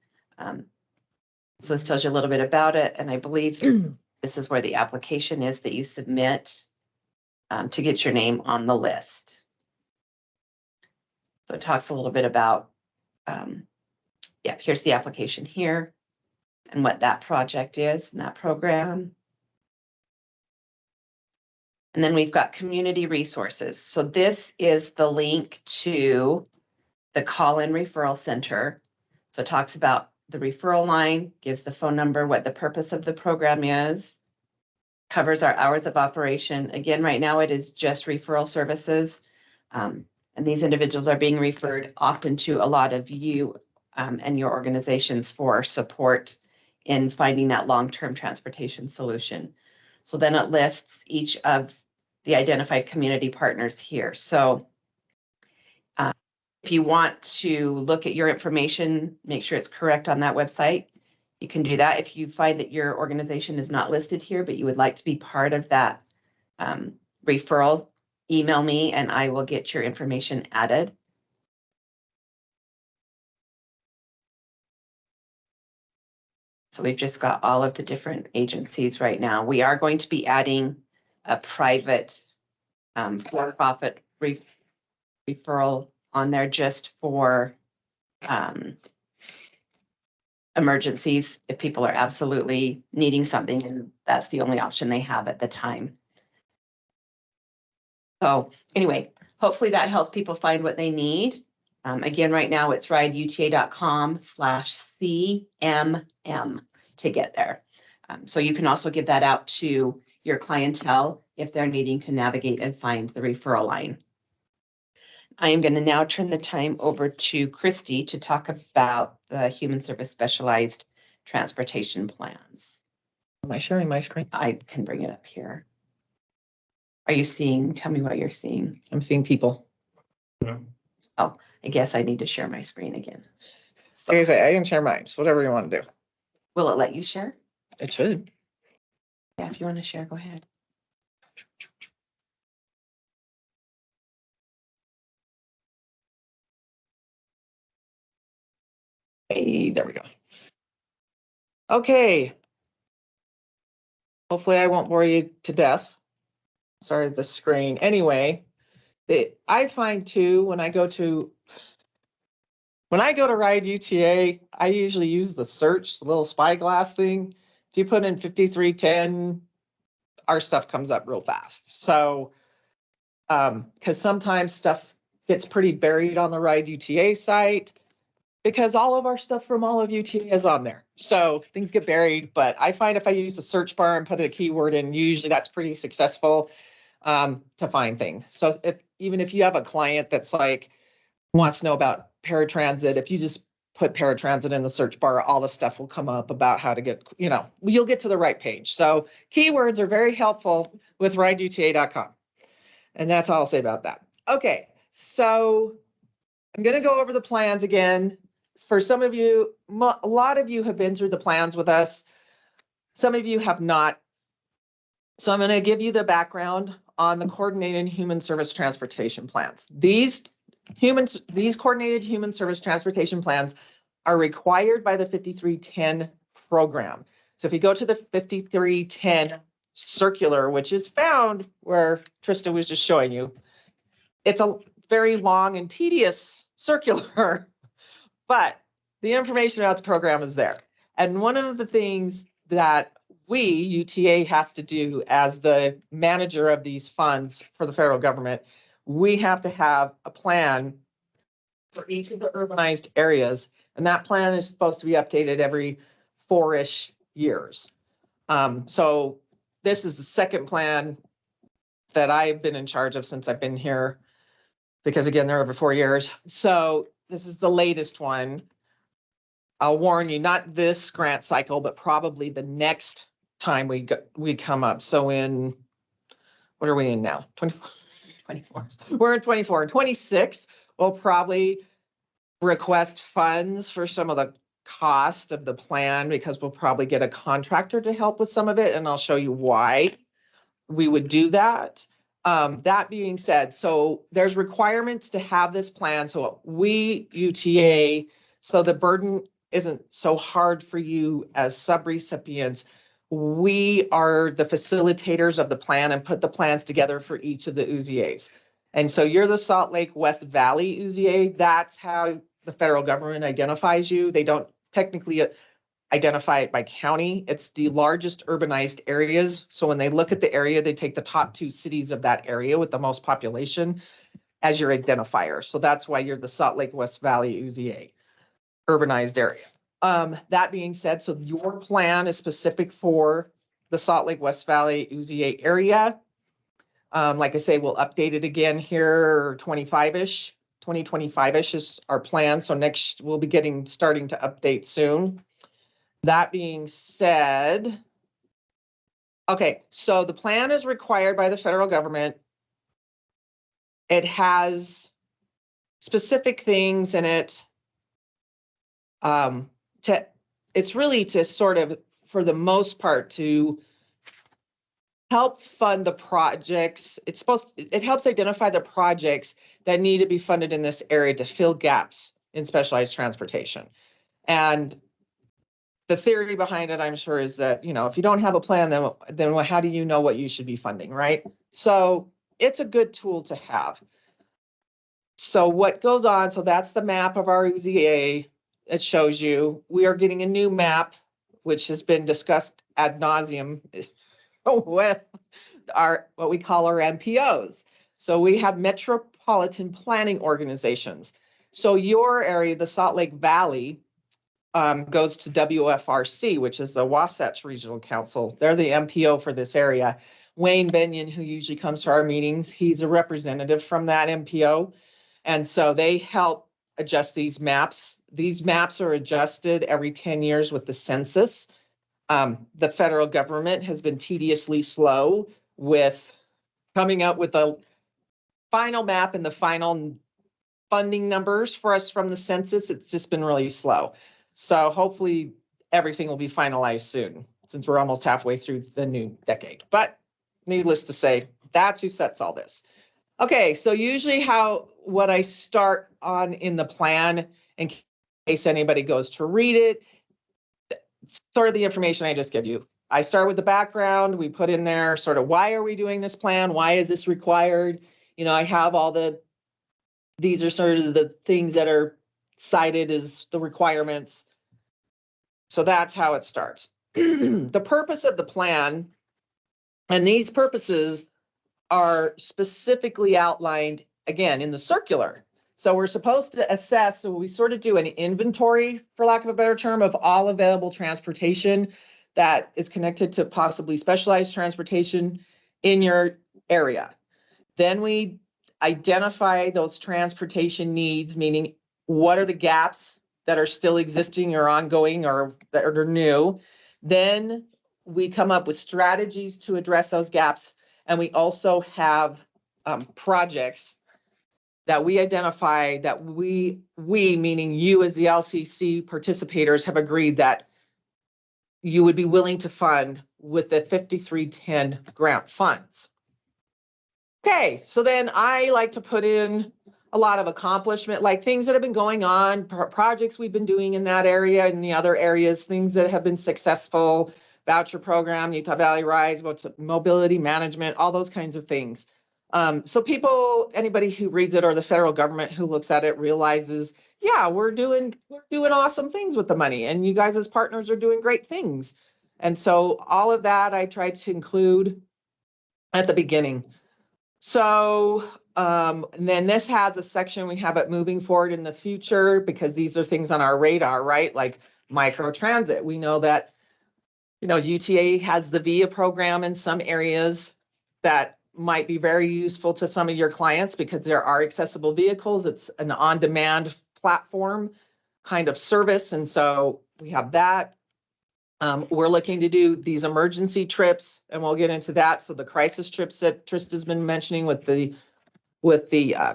So this tells you a little bit about it, and I believe this is where the application is that you submit to get your name on the list. So it talks a little bit about, yeah, here's the application here and what that project is and that program. And then we've got community resources. So this is the link to the call-in referral center. So it talks about the referral line, gives the phone number, what the purpose of the program is, covers our hours of operation. Again, right now it is just referral services. And these individuals are being referred often to a lot of you and your organizations for support in finding that long-term transportation solution. So then it lists each of the identified community partners here. So if you want to look at your information, make sure it's correct on that website, you can do that. If you find that your organization is not listed here, but you would like to be part of that referral, email me and I will get your information added. So we've just got all of the different agencies right now. We are going to be adding a private for-profit referral on there just for emergencies, if people are absolutely needing something and that's the only option they have at the time. So anyway, hopefully that helps people find what they need. Again, right now it's rideuta.com/CMM to get there. So you can also give that out to your clientele if they're needing to navigate and find the referral line. I am going to now turn the time over to Christy to talk about the Human Service Specialized Transportation Plans. Am I sharing my screen? I can bring it up here. Are you seeing, tell me what you're seeing. I'm seeing people. Yeah. Oh, I guess I need to share my screen again. Like I say, I can share mine, so whatever you want to do. Will it let you share? It should. Yeah, if you want to share, go ahead. Hey, there we go. Okay. Hopefully I won't bore you to death. Sorry, the screen. Anyway, I find too, when I go to Ride UTA, I usually use the search, the little spyglass thing. If you put in 5310, our stuff comes up real fast. So, because sometimes stuff gets pretty buried on the Ride UTA site because all of our stuff from all of UTA is on there. So things get buried, but I find if I use the search bar and put a keyword in, usually that's pretty successful to find things. So even if you have a client that's like, wants to know about paratransit, if you just put paratransit in the search bar, all the stuff will come up about how to get, you'll get to the right page. So keywords are very helpful with rideuta.com. And that's all I'll say about that. Okay, so I'm going to go over the plans again. For some of you, a lot of you have been through the plans with us. Some of you have not. So I'm going to give you the background on the coordinated human service transportation plans. These coordinated human service transportation plans are required by the 5310 program. So if you go to the 5310 circular, which is found where Trista was just showing you, it's a very long and tedious circular, but the information about the program is there. And one of the things that we, UTA, has to do as the manager of these funds for the federal government, we have to have a plan for each of the urbanized areas. And that plan is supposed to be updated every 4-ish years. So this is the second plan that I've been in charge of since I've been here, because again, they're over 4 years. So this is the latest one. I'll warn you, not this grant cycle, but probably the next time we come up. So in, what are we in now? 24. We're in 24 and 26. We'll probably request funds for some of the cost of the plan because we'll probably get a contractor to help with some of it. And I'll show you why we would do that. That being said, so there's requirements to have this plan. So we UTA, so the burden isn't so hard for you as subrecipients. We are the facilitators of the plan and put the plans together for each of the UZAs. And so you're the Salt Lake West Valley UZA. That's how the federal government identifies you. They don't technically identify it by county. It's the largest urbanized areas. So when they look at the area, they take the top 2 cities of that area with the most population as your identifier. So that's why you're the Salt Lake West Valley UZA, urbanized area. That being said, so your plan is specific for the Salt Lake West Valley UZA area. Like I say, we'll update it again here 2025-ish is our plan. So next we'll be starting to update soon. That being said, okay, so the plan is required by the federal government. It has specific things in it. It's really to sort of, for the most part, to help fund the projects. It helps identify the projects that need to be funded in this area to fill gaps in specialized transportation. And the theory behind it, I'm sure, is that, if you don't have a plan, then how do you know what you should be funding, right? So it's a good tool to have. So what goes on, so that's the map of our UZA. It shows you, we are getting a new map, which has been discussed ad nauseum with what we call our MPOs. So we have metropolitan planning organizations. So your area, the Salt Lake Valley, goes to WFRC, which is the Wasatch Regional Council. They're the MPO for this area. Wayne Benyon, who usually comes to our meetings, he's a representative from that MPO. And so they help adjust these maps. These maps are adjusted every 10 years with the census. The federal government has been tediously slow with coming up with a final map and the final funding numbers for us from the census. It's just been really slow. So hopefully everything will be finalized soon, since we're almost halfway through the new decade. But needless to say, that's who sets all this. Okay, so usually what I start on in the plan, in case anybody goes to read it, sort of the information I just give you. I start with the background. We put in there sort of, why are we doing this plan? Why is this required? I have these are sort of the things that are cited as the requirements. So that's how it starts. The purpose of the plan, and these purposes are specifically outlined again in the circular. So we're supposed to assess, so we sort of do an inventory, for lack of a better term, of all available transportation that is connected to possibly specialized transportation in your area. Then we identify those transportation needs, meaning what are the gaps that are still existing or ongoing or that are new. Then we come up with strategies to address those gaps. And we also have projects that we identify that we, meaning you as the LCC participators, have agreed that you would be willing to fund with the 5310 grant funds. Okay, so then I like to put in a lot of accomplishment, like things that have been going on, projects we've been doing in that area and the other areas, things that have been successful, voucher program, Utah Valley Rise, mobility management, all those kinds of things. So anybody who reads it or the federal government who looks at it realizes, yeah, we're doing awesome things with the money, and you guys as partners are doing great things. And so all of that I try to include at the beginning. So and then this has a section, we have it moving forward in the future, because these are things on our radar, right? Like micro transit. We know that, UTA has the VIA program in some areas that might be very useful to some of your clients because there are accessible vehicles. It's an on-demand platform kind of service. And so we have that. We're looking to do these emergency trips, and we'll get into that. So the crisis trips that Trista's been mentioning with the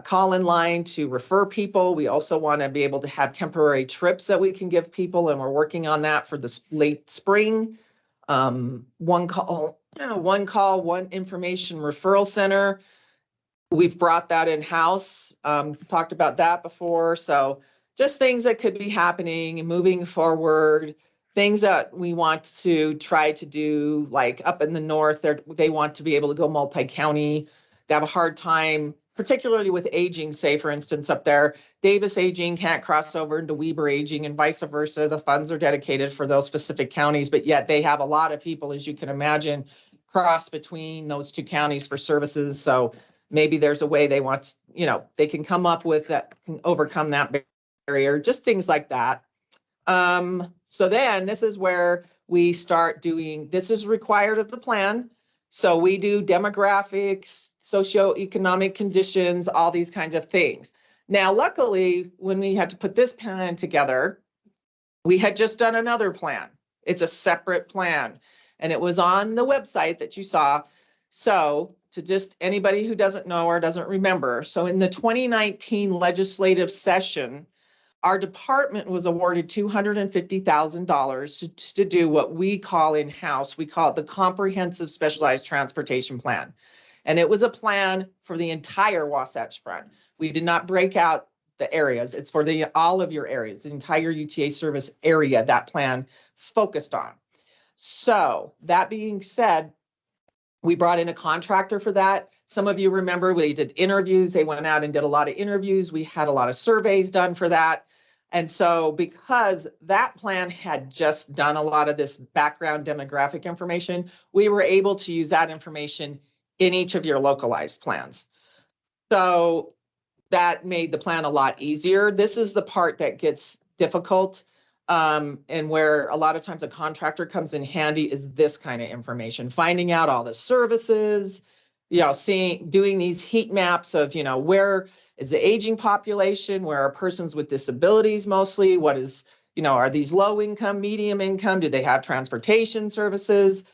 call-in line to refer people. We also want to be able to have temporary trips that we can give people, and we're working on that for this late spring. One call, one information referral center. we've brought that in-house, talked about that before. So just things that could be happening and moving forward, things that we want to try to do, like up in the north, they want to be able to go multi-county. They have a hard time, particularly with aging, say, for instance, up there, Davis aging can't cross over into Weber aging and vice versa. The funds are dedicated for those specific counties, but yet they have a lot of people, as you can imagine, cross between those two counties for services. So maybe there's a way they want, they can come up with that, can overcome that barrier, just things like that. So then this is where we start doing, this is required of the plan. So we do demographics, socioeconomic conditions, all these kinds of things. Now, luckily, when we had to put this plan together, we had just done another plan. It's a separate plan, and it was on the website that you saw. So to just anybody who doesn't know or doesn't remember, so in the 2019 legislative session, our department was awarded $250,000 to do what we call in-house. We call it the Comprehensive Specialized Transportation Plan. And it was a plan for the entire Wasatch Front. We did not break out the areas. It's for all of your areas, the entire UTA service area that plan focused on. So that being said, we brought in a contractor for that. Some of you remember we did interviews. They went out and did a lot of interviews. We had a lot of surveys done for that. And so because that plan had just done a lot of this background demographic information, we were able to use that information in each of your localized plans. So that made the plan a lot easier. This is the part that gets difficult. And where a lot of times a contractor comes in handy is this kind of information, finding out all the services, doing these heat maps of, where is the aging population, where are persons with disabilities mostly, what is, are these low income, medium income, do they have transportation services?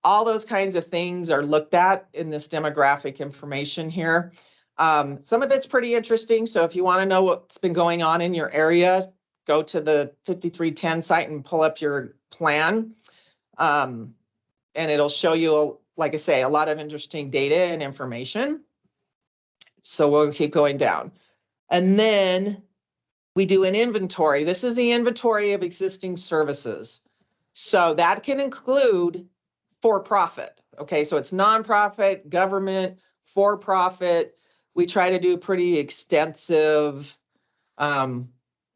All those kinds of things are looked at in this demographic information here. Some of it's pretty interesting. So if you want to know what's been going on in your area, go to the 5310 site and pull up your plan. And it'll show you, like I say, a lot of interesting data and information. So we'll keep going down. And then we do an inventory. This is the inventory of existing services. So that can include for-profit. Okay, so it's nonprofit, government, for-profit. We try to do pretty extensive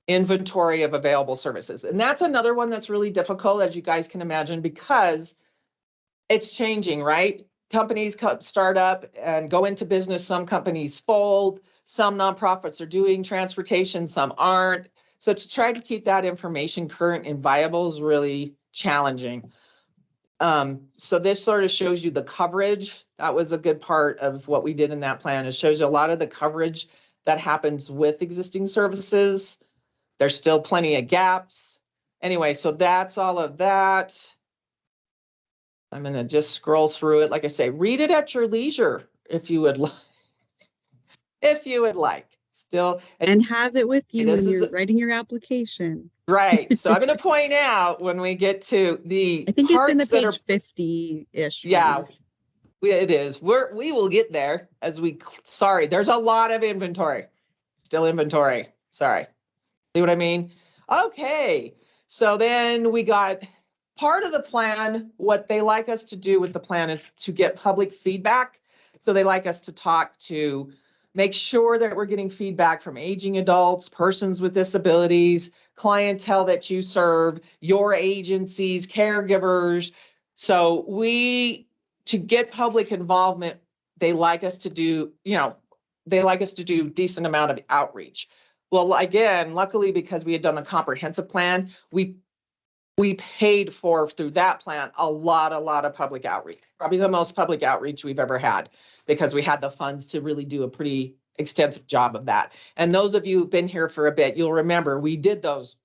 inventory of available services. And that's another one that's really difficult, as you guys can imagine, because it's changing, right? Companies start up and go into business. Some companies fold. Some nonprofits are doing transportation, some aren't. So to try to keep that information current and viable is really challenging. So this sort of shows you the coverage. That was a good part of what we did in that plan. It shows you a lot of the coverage that happens with existing services. There's still plenty of gaps. Anyway, so that's all of that. I'm going to just scroll through it. Like I say, read it at your leisure if you would like. If you would like. Still. And have it with you when you're writing your application. Right. So I'm going to point out when we get to the I think it's in the parts page 50-ish. Yeah, it is. We will get there as sorry, there's a lot of inventory. Still inventory. Sorry. See what I mean? Okay. So then we got part of the plan. What they like us to do with the plan is to get public feedback. So they like us to make sure that we're getting feedback from aging adults, persons with disabilities, clientele that you serve, your agencies, caregivers. So to get public involvement, they like us to do, decent amount of outreach. Well, again, luckily, because we had done the comprehensive plan, we paid for, through that plan, a lot of public outreach, probably the most public outreach we've ever had, because we had the funds to really do a pretty extensive job of that. And those of you who've been here for a bit, you'll remember we did those,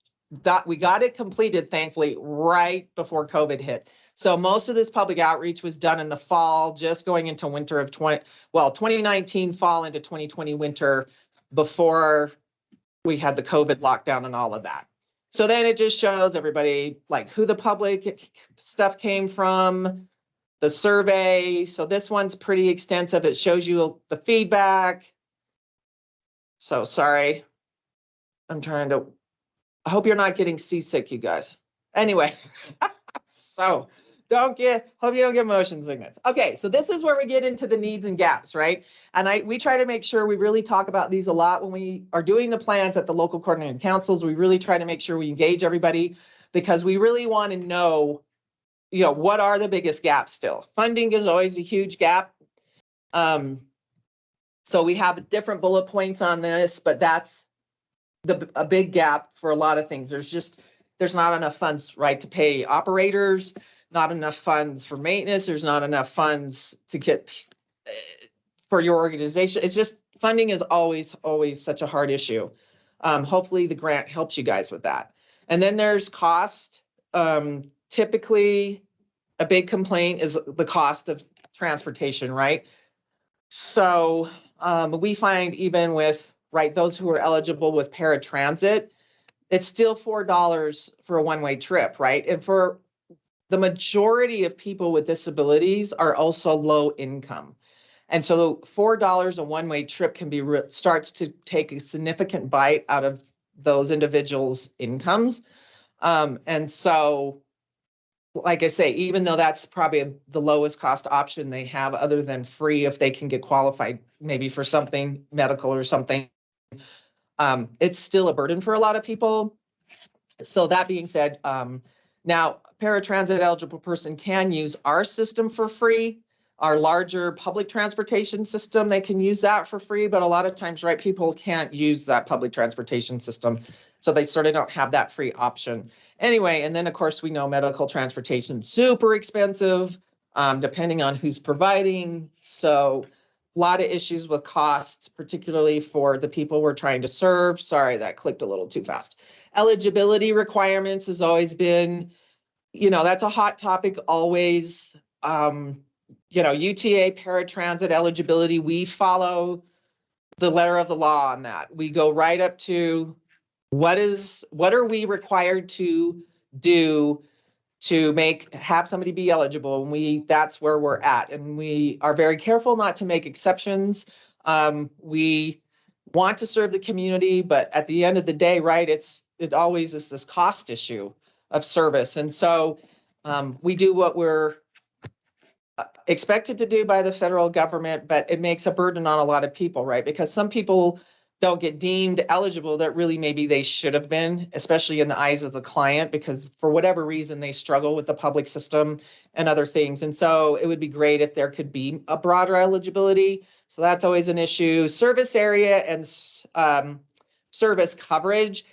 we got it completed, thankfully, right before COVID hit. So most of this public outreach was done in the fall, just going into winter of 2019 fall into 2020 winter, before we had the COVID lockdown and all of that. So then it just shows everybody like who the public stuff came from, the survey. So this one's pretty extensive. It shows you the feedback. So sorry. I'm trying to, I hope you're not getting seasick, you guys. Anyway, so hope you don't get motion sickness. Okay, so this is where we get into the needs and gaps, right? And we try to make sure we really talk about these a lot when we are doing the plans at the local coordinating councils. We really try to make sure we engage everybody because we really want to know, you know, what are the biggest gaps still? Funding is always a huge gap. So we have different bullet points on this, but that's a big gap for a lot of things. There's not enough funds, right, to pay operators, not enough funds for maintenance. There's not enough funds to get for your organization. It's just funding is always such a hard issue. Hopefully the grant helps you guys with that. And then there's cost. Typically a big complaint is the cost of transportation, right? So we find even with, right, those who are eligible with paratransit, it's still $4 for a one-way trip, right? And for the majority of people with disabilities are also low income. And so $4 a one-way trip can be starts to take a significant bite out of those individuals' incomes. And so, like I say, even though that's probably the lowest cost option they have other than free if they can get qualified maybe for something medical or something, it's still a burden for a lot of people. So that being said, now paratransit eligible person can use our system for free. Our larger public transportation system, they can use that for free, but a lot of times, right, people can't use that public transportation system. So they sort of don't have that free option. Anyway, and then of course we know medical transportation, super expensive, depending on who's providing. So a lot of issues with costs, particularly for the people we're trying to serve. Sorry, that clicked a little too fast. Eligibility requirements has always been, you know, that's a hot topic always. You know, UTA paratransit eligibility, we follow the letter of the law on that. We go right up to what are we required to do to have somebody be eligible, and that's where we're at, and we are very careful not to make exceptions. We want to serve the community, but at the end of the day, right, it always is this cost issue of service. And so we do what we're expected to do by the federal government, but it makes a burden on a lot of people, right? Because some people don't get deemed eligible that really maybe they should have been, especially in the eyes of the client, because for whatever reason they struggle with the public system and other things. And so it would be great if there could be a broader eligibility. So that's always an issue. Service area and service coverage,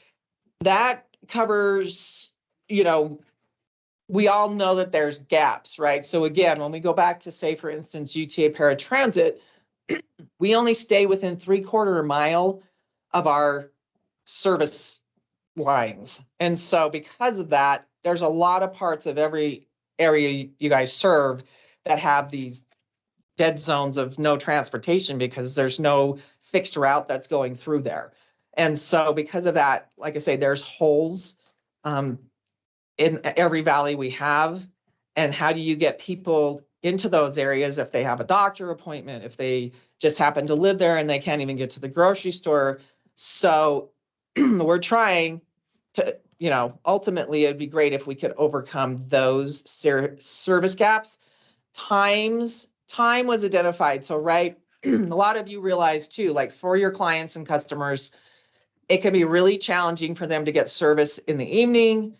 that covers, you know, we all know that there's gaps, right? So again, when we go back to, say, for instance, UTA paratransit, we only stay within 3/4 mile of our service lines. And so because of that, there's a lot of parts of every area you guys serve that have these dead zones of no transportation because there's no fixed route that's going through there. And so because of that, like I say, there's holes in every valley we have. And how do you get people into those areas if they have a doctor appointment, if they just happen to live there and they can't even get to the grocery store? So we're trying to, you know, ultimately it'd be great if we could overcome those service gaps. Time was identified. So, right, a lot of you realize too, like for your clients and customers, it can be really challenging for them to get service in the evening,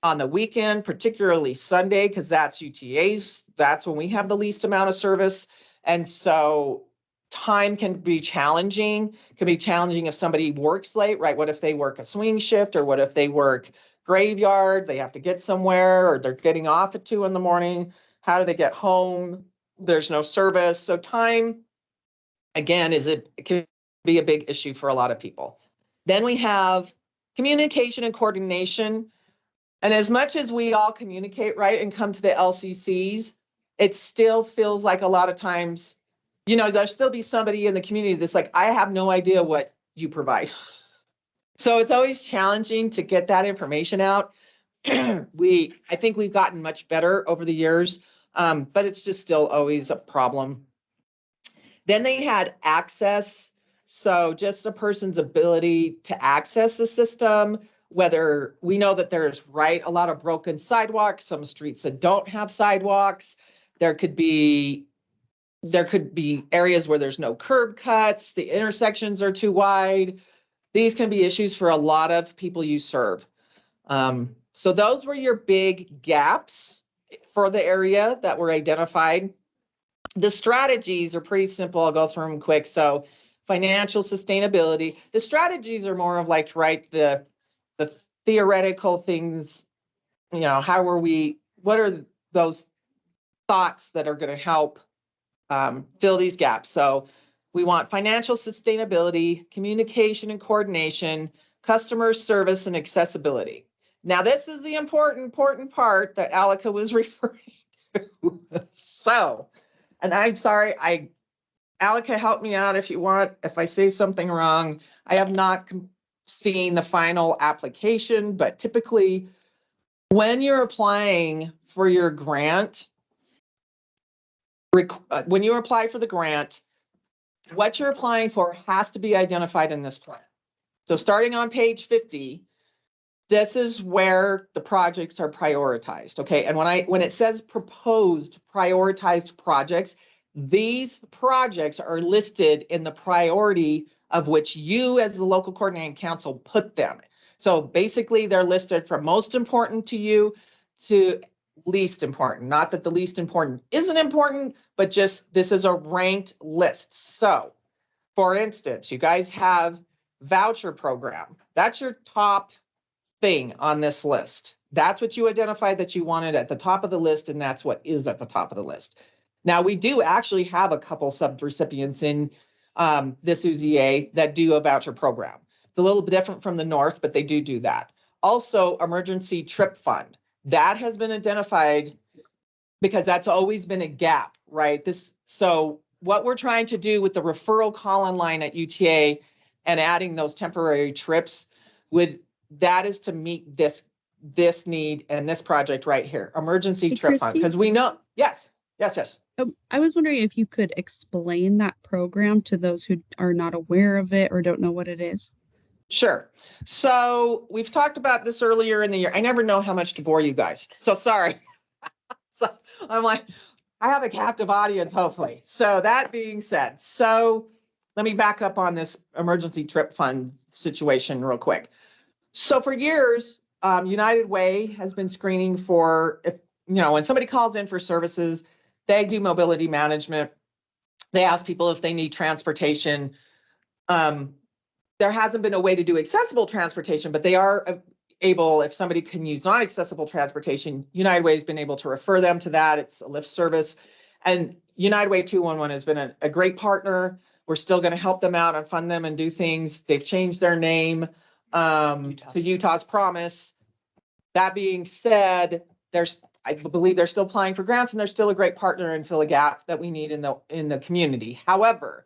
on the weekend, particularly Sunday, because that's UTA's, that's when we have the least amount of service. And so time can be challenging, if somebody works late, right? What if they work a swing shift, or what if they work graveyard, they have to get somewhere, or they're getting off at 2 a.m. How do they get home? There's no service. So time, again, it can be a big issue for a lot of people. Then we have communication and coordination. And as much as we all communicate, right, and come to the LCCs, it still feels like a lot of times, you know, there'll still be somebody in the community that's like, I have no idea what you provide. So it's always challenging to get that information out. I think we've gotten much better over the years But it's just still always a problem. Then they had access. So just a person's ability to access the system, whether we know that there's a lot of broken sidewalks, some streets that don't have sidewalks. There could be areas where there's no curb cuts, the intersections are too wide. These can be issues for a lot of people you serve. So those were your big gaps for the area that were identified. The strategies are pretty simple. I'll go through them quick. So financial sustainability. The strategies are more of like, the theoretical things, what are those thoughts that are going to help fill these gaps? So we want financial sustainability, communication and coordination, customer service and accessibility. Now, this is the important part that Alika was referring to. So, and I'm sorry, Alika, help me out if you want, if I say something wrong. I have not seen the final application, but typically when you're applying for your grant, when you apply for the grant, what you're applying for has to be identified in this plan. So starting on page 50, this is where the projects are prioritized, okay? And when it says proposed prioritized projects, these projects are listed in the priority of which you as the local coordinating council put them. So basically they're listed from most important to you to least important. Not that the least important isn't important, but just this is a ranked list. So for instance, you guys have voucher program. That's your top thing on this list. That's what you identified that you wanted at the top of the list, and that's what is at the top of the list. Now, we do actually have a couple sub-recipients in this UZA that do a voucher program. It's a little bit different from the north, but they do that. Also, emergency trip fund. That has been identified because that's always been a gap, right? So what we're trying to do with the referral call-in line at UTA and adding those temporary trips that is to meet this need and this project right here, emergency trip fund, because we know, yes. I was wondering if you could explain that program to those who are not aware of it or don't know what it is. Sure. So we've talked about this earlier in the year. I never know how much to bore you guys, so sorry. So I'm like, I have a captive audience, hopefully. So that being said, so let me back up on this emergency trip fund situation real quick. So for years, United Way has been screening for, when somebody calls in for services, they do mobility management. They ask people if they need transportation. There hasn't been a way to do accessible transportation, but they are able, if somebody can use non-accessible transportation, United Way has been able to refer them to that. It's a Lyft service. And United Way 211 has been a great partner. We're still going to help them out and fund them and do things. They've changed their name to Utah's Promise. That being said, I believe they're still applying for grants and they're still a great partner and fill a gap that we need in the community. However,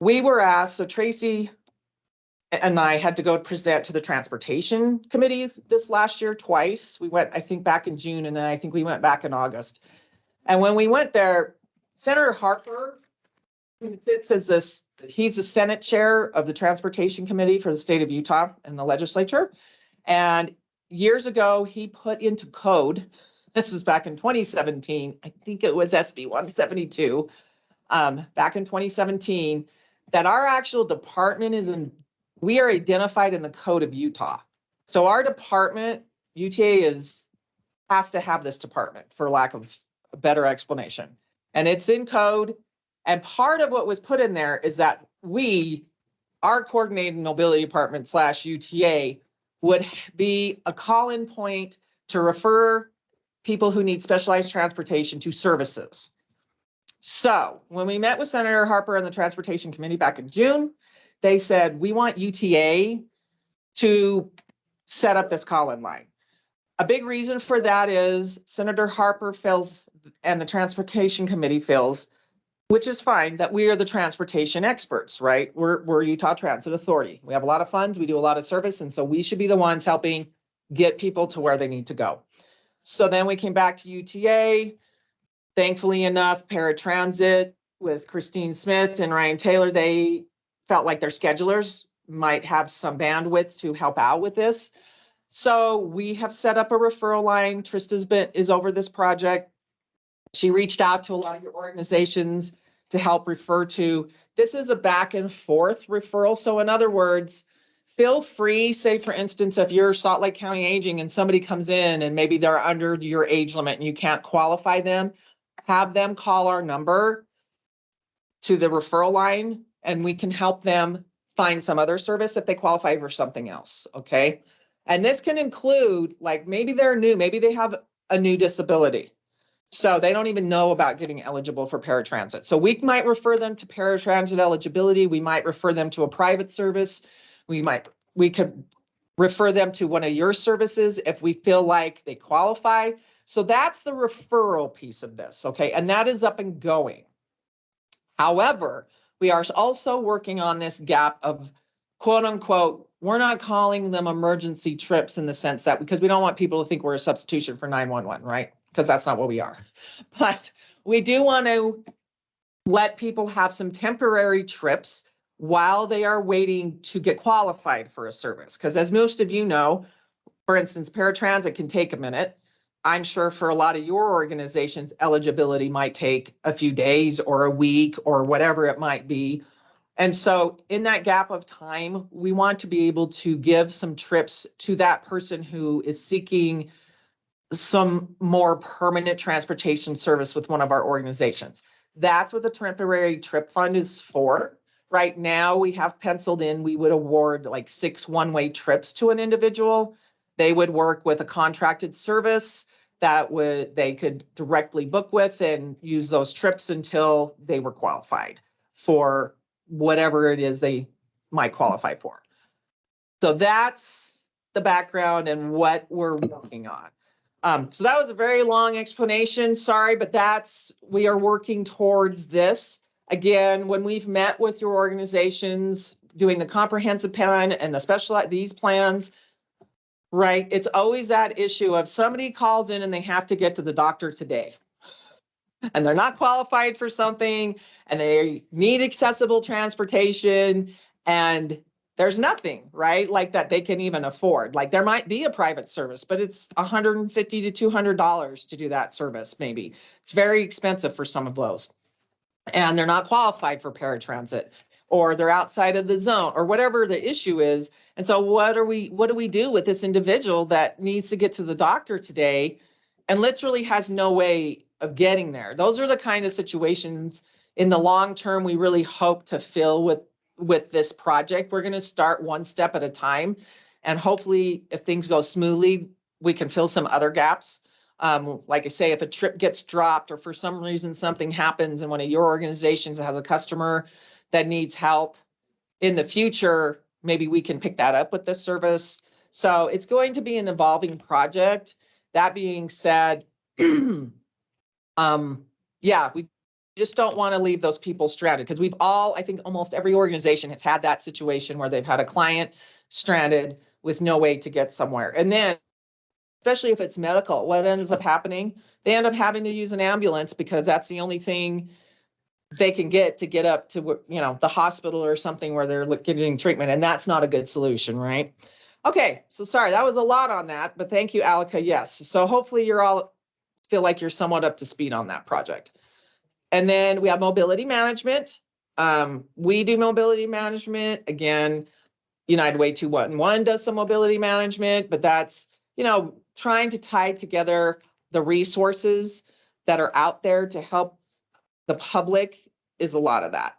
we were asked, so Tracy and I had to go present to the transportation committee this last year twice. We went, I think, back in June, and then I think we went back in August. And when we went there, Senator Harper, who sits as he's the Senate chair of the Transportation Committee for the state of Utah in the legislature. And years ago, he put into code, this was back in 2017, I think it was SB 172, back in 2017, that our actual department we are identified in the code of Utah. So our department, UTA has to have this department, for lack of a better explanation. And it's in code. And part of what was put in there is that our coordinated mobility department / UTA would be a call-in point to refer people who need specialized transportation to services. So when we met with Senator Harper and the Transportation Committee back in June, they said, we want UTA to set up this call-in line. A big reason for that is Senator Harper feels, and the Transportation Committee feels, which is fine, that we are the transportation experts, right? We're Utah Transit Authority. We have a lot of funds, we do a lot of service, and so we should be the ones helping get people to where they need to go. So then we came back to UTA. Thankfully enough, paratransit with Christine Smith and Ryan Taylor, they felt like their schedulers might have some bandwidth to help out with this. So we have set up a referral line. Is over this project. She reached out to a lot of your organizations to help refer to. This is a back and forth referral. So in other words, feel free, say for instance, if you're Salt Lake County Aging and somebody comes in and maybe they're under your age limit and you can't qualify them, have them call our number to the referral line and we can help them find some other service if they qualify for something else, okay? And this can include, like, maybe they're new, maybe they have a new disability. So they don't even know about getting eligible for paratransit. So we might refer them to paratransit eligibility. We might refer them to a private service. We could refer them to one of your services if we feel like they qualify. So that's the referral piece of this, okay? And that is up and going. However, we are also working on this gap of quote unquote, we're not calling them emergency trips in the sense that, because we don't want people to think we're a substitution for 911, right? Because that's not what we are. But we do want to let people have some temporary trips while they are waiting to get qualified for a service. Because as most of you know, for instance, paratransit can take a minute. I'm sure for a lot of your organizations, eligibility might take a few days or a week or whatever it might be. And so in that gap of time, we want to be able to give some trips to that person who is seeking some more permanent transportation service with one of our organizations. That's what the temporary trip fund is for. Right now, we have penciled in, we would award like 6 one-way trips to an individual. They would work with a contracted service that they could directly book with and use those trips until they were qualified for whatever it is they might qualify for. So that's the background and what we're working on. So that was a very long explanation. Sorry, but we are working towards this. Again, when we've met with your organizations doing the comprehensive plan and these plans, right? It's always that issue of somebody calls in and they have to get to the doctor today. And they're not qualified for something and they need accessible transportation and there's nothing, right? Like that they can even afford. Like there might be a private service, but it's $150 to $200 to do that service. Maybe it's very expensive for some of those and they're not qualified for paratransit or they're outside of the zone or whatever the issue is. And so what do we do with this individual that needs to get to the doctor today and literally has no way of getting there? Those are the kind of situations in the long term we really hope to fill with this project. We're going to start one step at a time. And hopefully if things go smoothly, we can fill some other gaps. Like I say, if a trip gets dropped or for some reason something happens and one of your organizations has a customer that needs help in the future, maybe we can pick that up with this service. So it's going to be an evolving project. That being said, yeah, we just don't want to leave those people stranded because I think almost every organization has had that situation where they've had a client stranded with no way to get somewhere. And then, especially if it's medical, what ends up happening? They end up having to use an ambulance because that's the only thing they can get to get up to, the hospital or something where they're getting treatment. And that's not a good solution, right? Okay, so sorry, that was a lot on that, but thank you, Alika. Yes, so hopefully you're all feel like you're somewhat up to speed on that project. And then we have mobility management. We do mobility management. Again, United Way 211 does some mobility management, but that's, trying to tie together the resources that are out there to help the public is a lot of that,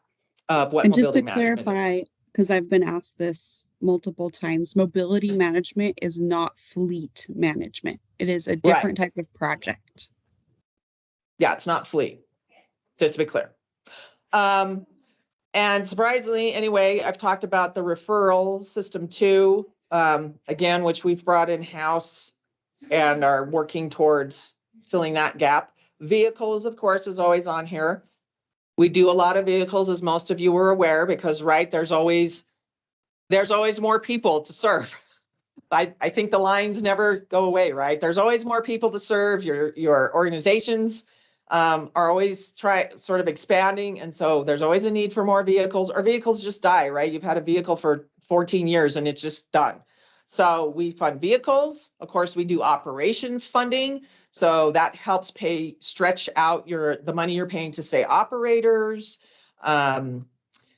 of what and just mobility to management clarify, because I've been asked this multiple times, mobility management is not fleet management. It is a different type of project. Yeah, it's not fleet, just to be clear. And surprisingly, anyway, I've talked about the referral system too, again, which we've brought in-house and are working towards filling that gap. Vehicles, of course, is always on here. We do a lot of vehicles, as most of you are aware, because there's always more people to serve. I think the lines never go away, right? There's always more people to serve. Your organizations are always sort of expanding. And so there's always a need for more vehicles, or vehicles just die, right? You've had a vehicle for 14 years and it's just done. So we fund vehicles. Of course, we do operation funding. So that helps stretch out the money you're paying to say operators.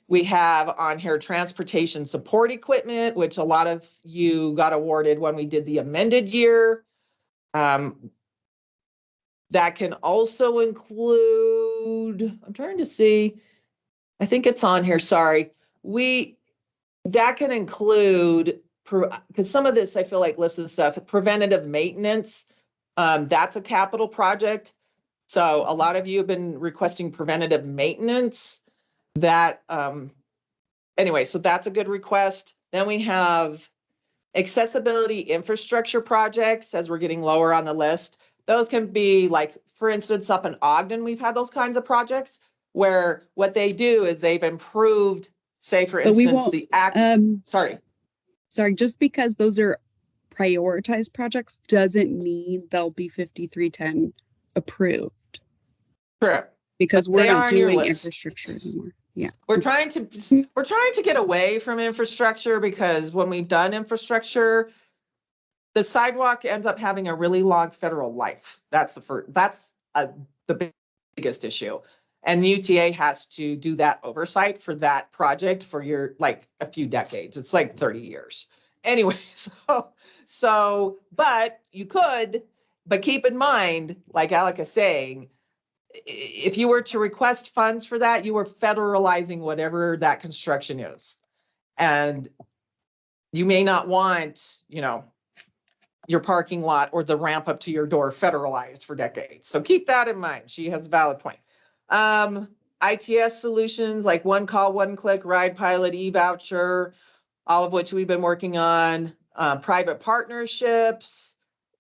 We have on here transportation support equipment, which a lot of you got awarded when we did the amended year. That can also include, I'm trying to see, I think it's on here, sorry. That can include, because some of this I feel like lists of stuff, preventative maintenance. That's a capital project. So a lot of you have been requesting preventative maintenance. That, anyway, so that's a good request. Then we have accessibility infrastructure projects as we're getting lower on the list. Those can be like, for instance, up in Ogden, we've had those kinds of projects where what they do is they've improved, say, for instance, sorry, just because those are prioritized projects doesn't mean they'll be 5310 approved. Correct. Because we're not doing infrastructure anymore. Yeah. We're trying to get away from infrastructure, because when we've done infrastructure, the sidewalk ends up having a really long federal life. That's the biggest issue. And UTA has to do that oversight for that project for like a few decades. It's like 30 years. Anyway, but you could, but keep in mind, like Alec is saying, if you were to request funds for that, you were federalizing whatever that construction is. And you may not want, your parking lot or the ramp up to your door federalized for decades. So keep that in mind. She has a valid point. ITS solutions like One Call, One Click, Ride Pilot, e-voucher, all of which we've been working on. Private partnerships.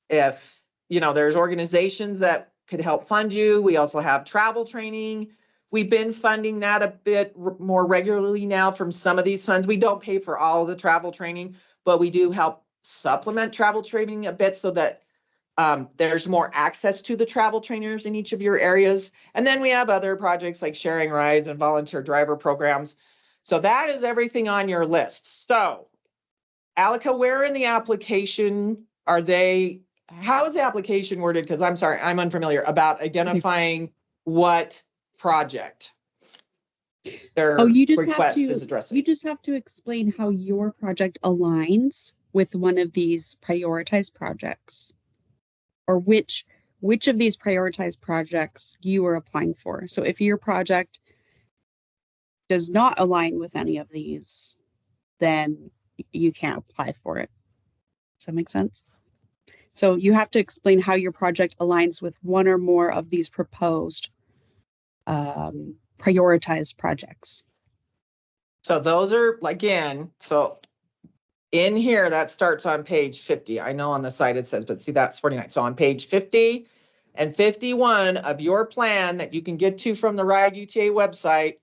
If, there's organizations that could help fund you. We also have travel training. We've been funding that a bit more regularly now from some of these funds. We don't pay for all of the travel training, but we do help supplement travel training a bit so that there's more access to the travel trainers in each of your areas. And then we have other projects like sharing rides and volunteer driver programs. So that is everything on your list. So, Alika, where in the application how is the application worded? Because I'm sorry, I'm unfamiliar about identifying what project their request is addressing. You just have to explain how your project aligns with one of these prioritized projects, or which of these prioritized projects you are applying for. So if your project does not align with any of these, then you can't apply for it. Does that make sense? So you have to explain how your project aligns with one or more of these proposed prioritized projects. So those are, again, so in here, that starts on page 50. I know on the side it says, but see, that's 49. So on page 50 and 51 of your plan that you can get to from the Ride UTA website,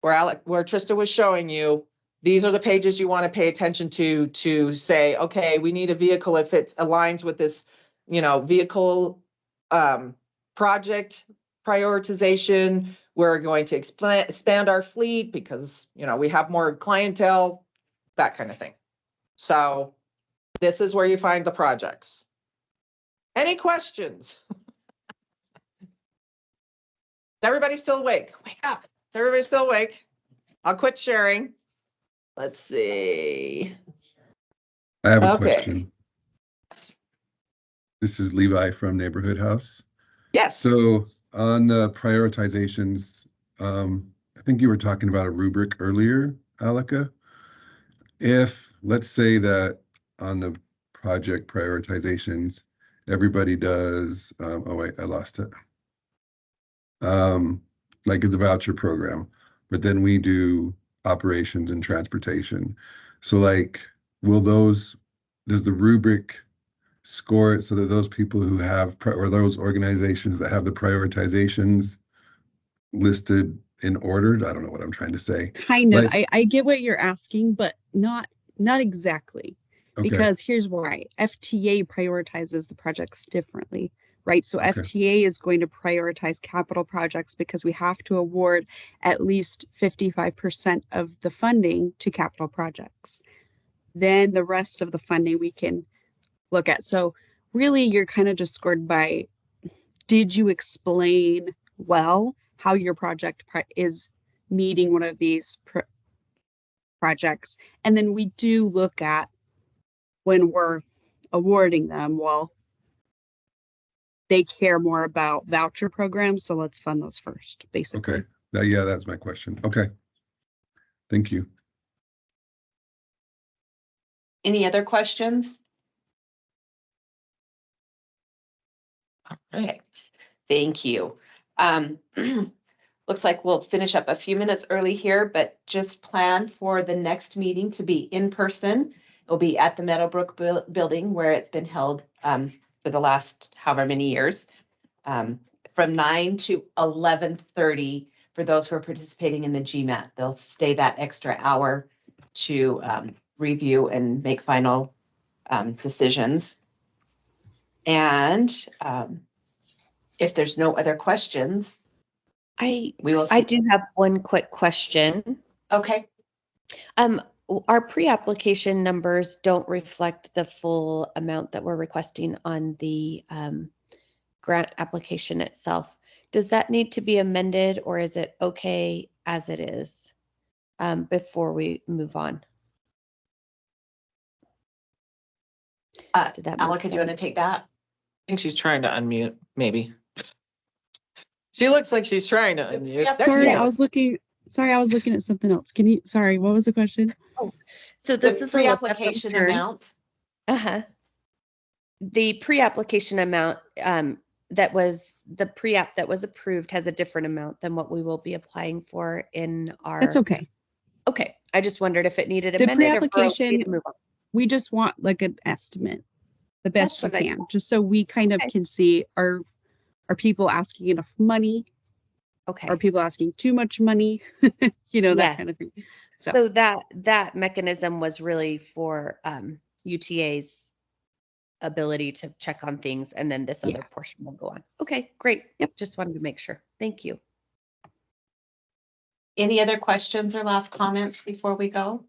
where Trista was showing you, these are the pages you want to pay attention to say, okay, we need a vehicle if it aligns with this, vehicle project prioritization. We're going to expand our fleet because, we have more clientele, that kind of thing. So this is where you find the projects. Any questions? Everybody still awake? Wake up. Is everybody still awake? I'll quit sharing. Let's see. I have a question. This is Levi from Neighborhood House. Yes. So on the prioritizations, I think you were talking about a rubric earlier, Alika. If, let's say that on the project prioritizations, everybody does, oh wait, I lost it. Like the voucher program, but then we do operations and transportation. So like, does the rubric score it so that those people who have, or those organizations that have the prioritizations listed in order? I don't know what I'm trying to say. Kind of. I get what you're asking, but not exactly. Okay. Because here's why. FTA prioritizes the projects differently, right? So Okay. FTA is going to prioritize capital projects because we have to award at least 55% of the funding to capital projects. Then the rest of the funding we can look at. So really you're kind of just scored by, did you explain well how your project is meeting one of these projects? And then we do look at when we're awarding them, well, they care more about voucher programs, so let's fund those first, basically. Okay. Yeah, that's my question. Okay. Thank you. Any other questions? Okay, thank you. Looks like we'll finish up a few minutes early here, but just plan for the next meeting to be in person. It'll be at the Meadowbrook building where it's been held for the last however many years, from 9 to 11:30 for those who are participating in the GMAT. They'll stay that extra hour to review and make final decisions. And if there's no other questions, I we will. I do have one quick question. Okay. Our pre-application numbers don't reflect the full amount that we're requesting on the grant application itself. Does that need to be amended, or is it okay as it is before we move on? Did that Alaka, do you want to take that? I think she's trying to unmute, maybe. She looks like she's trying to unmute. There Sorry, she I is. was looking at something else. Sorry, what was the question? Oh, so this is a pre-application amounts. The pre-application amount that was the pre-app that was approved has a different amount than what we will be applying for in our. That's okay. Okay, I just wondered if it needed The amended or if we're okay pre-application, to move on. we just want like an estimate, the best That's we what I can, thought. just so we kind of can see, are people asking enough money? Okay. Are people asking too much money? You know, that Yes. kind of thing. So that mechanism was really for UTA's ability to check on things, and then this other portion will go on. Okay, great. Yep. Just wanted to make sure. Thank you. Any other questions or last comments before we go?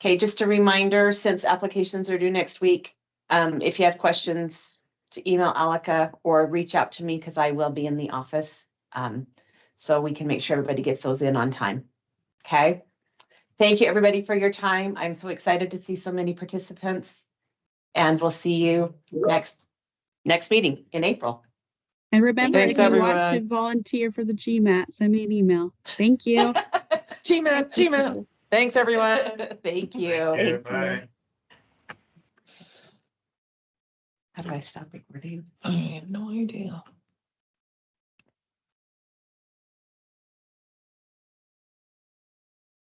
Okay, just a reminder, since applications are due next week, if you have questions, to email Alaka or reach out to me because I will be in the office. So we can make sure everybody gets those in on time. Okay. Thank you everybody for your time. I'm so excited to see so many participants, and we'll see you next meeting in April. And remember, Thanks, if you want everyone. to volunteer for the GMAT, send me an email. Thank you. GMAT. Thanks, everyone. Thank you. Bye. How do I stop recording? I have no idea.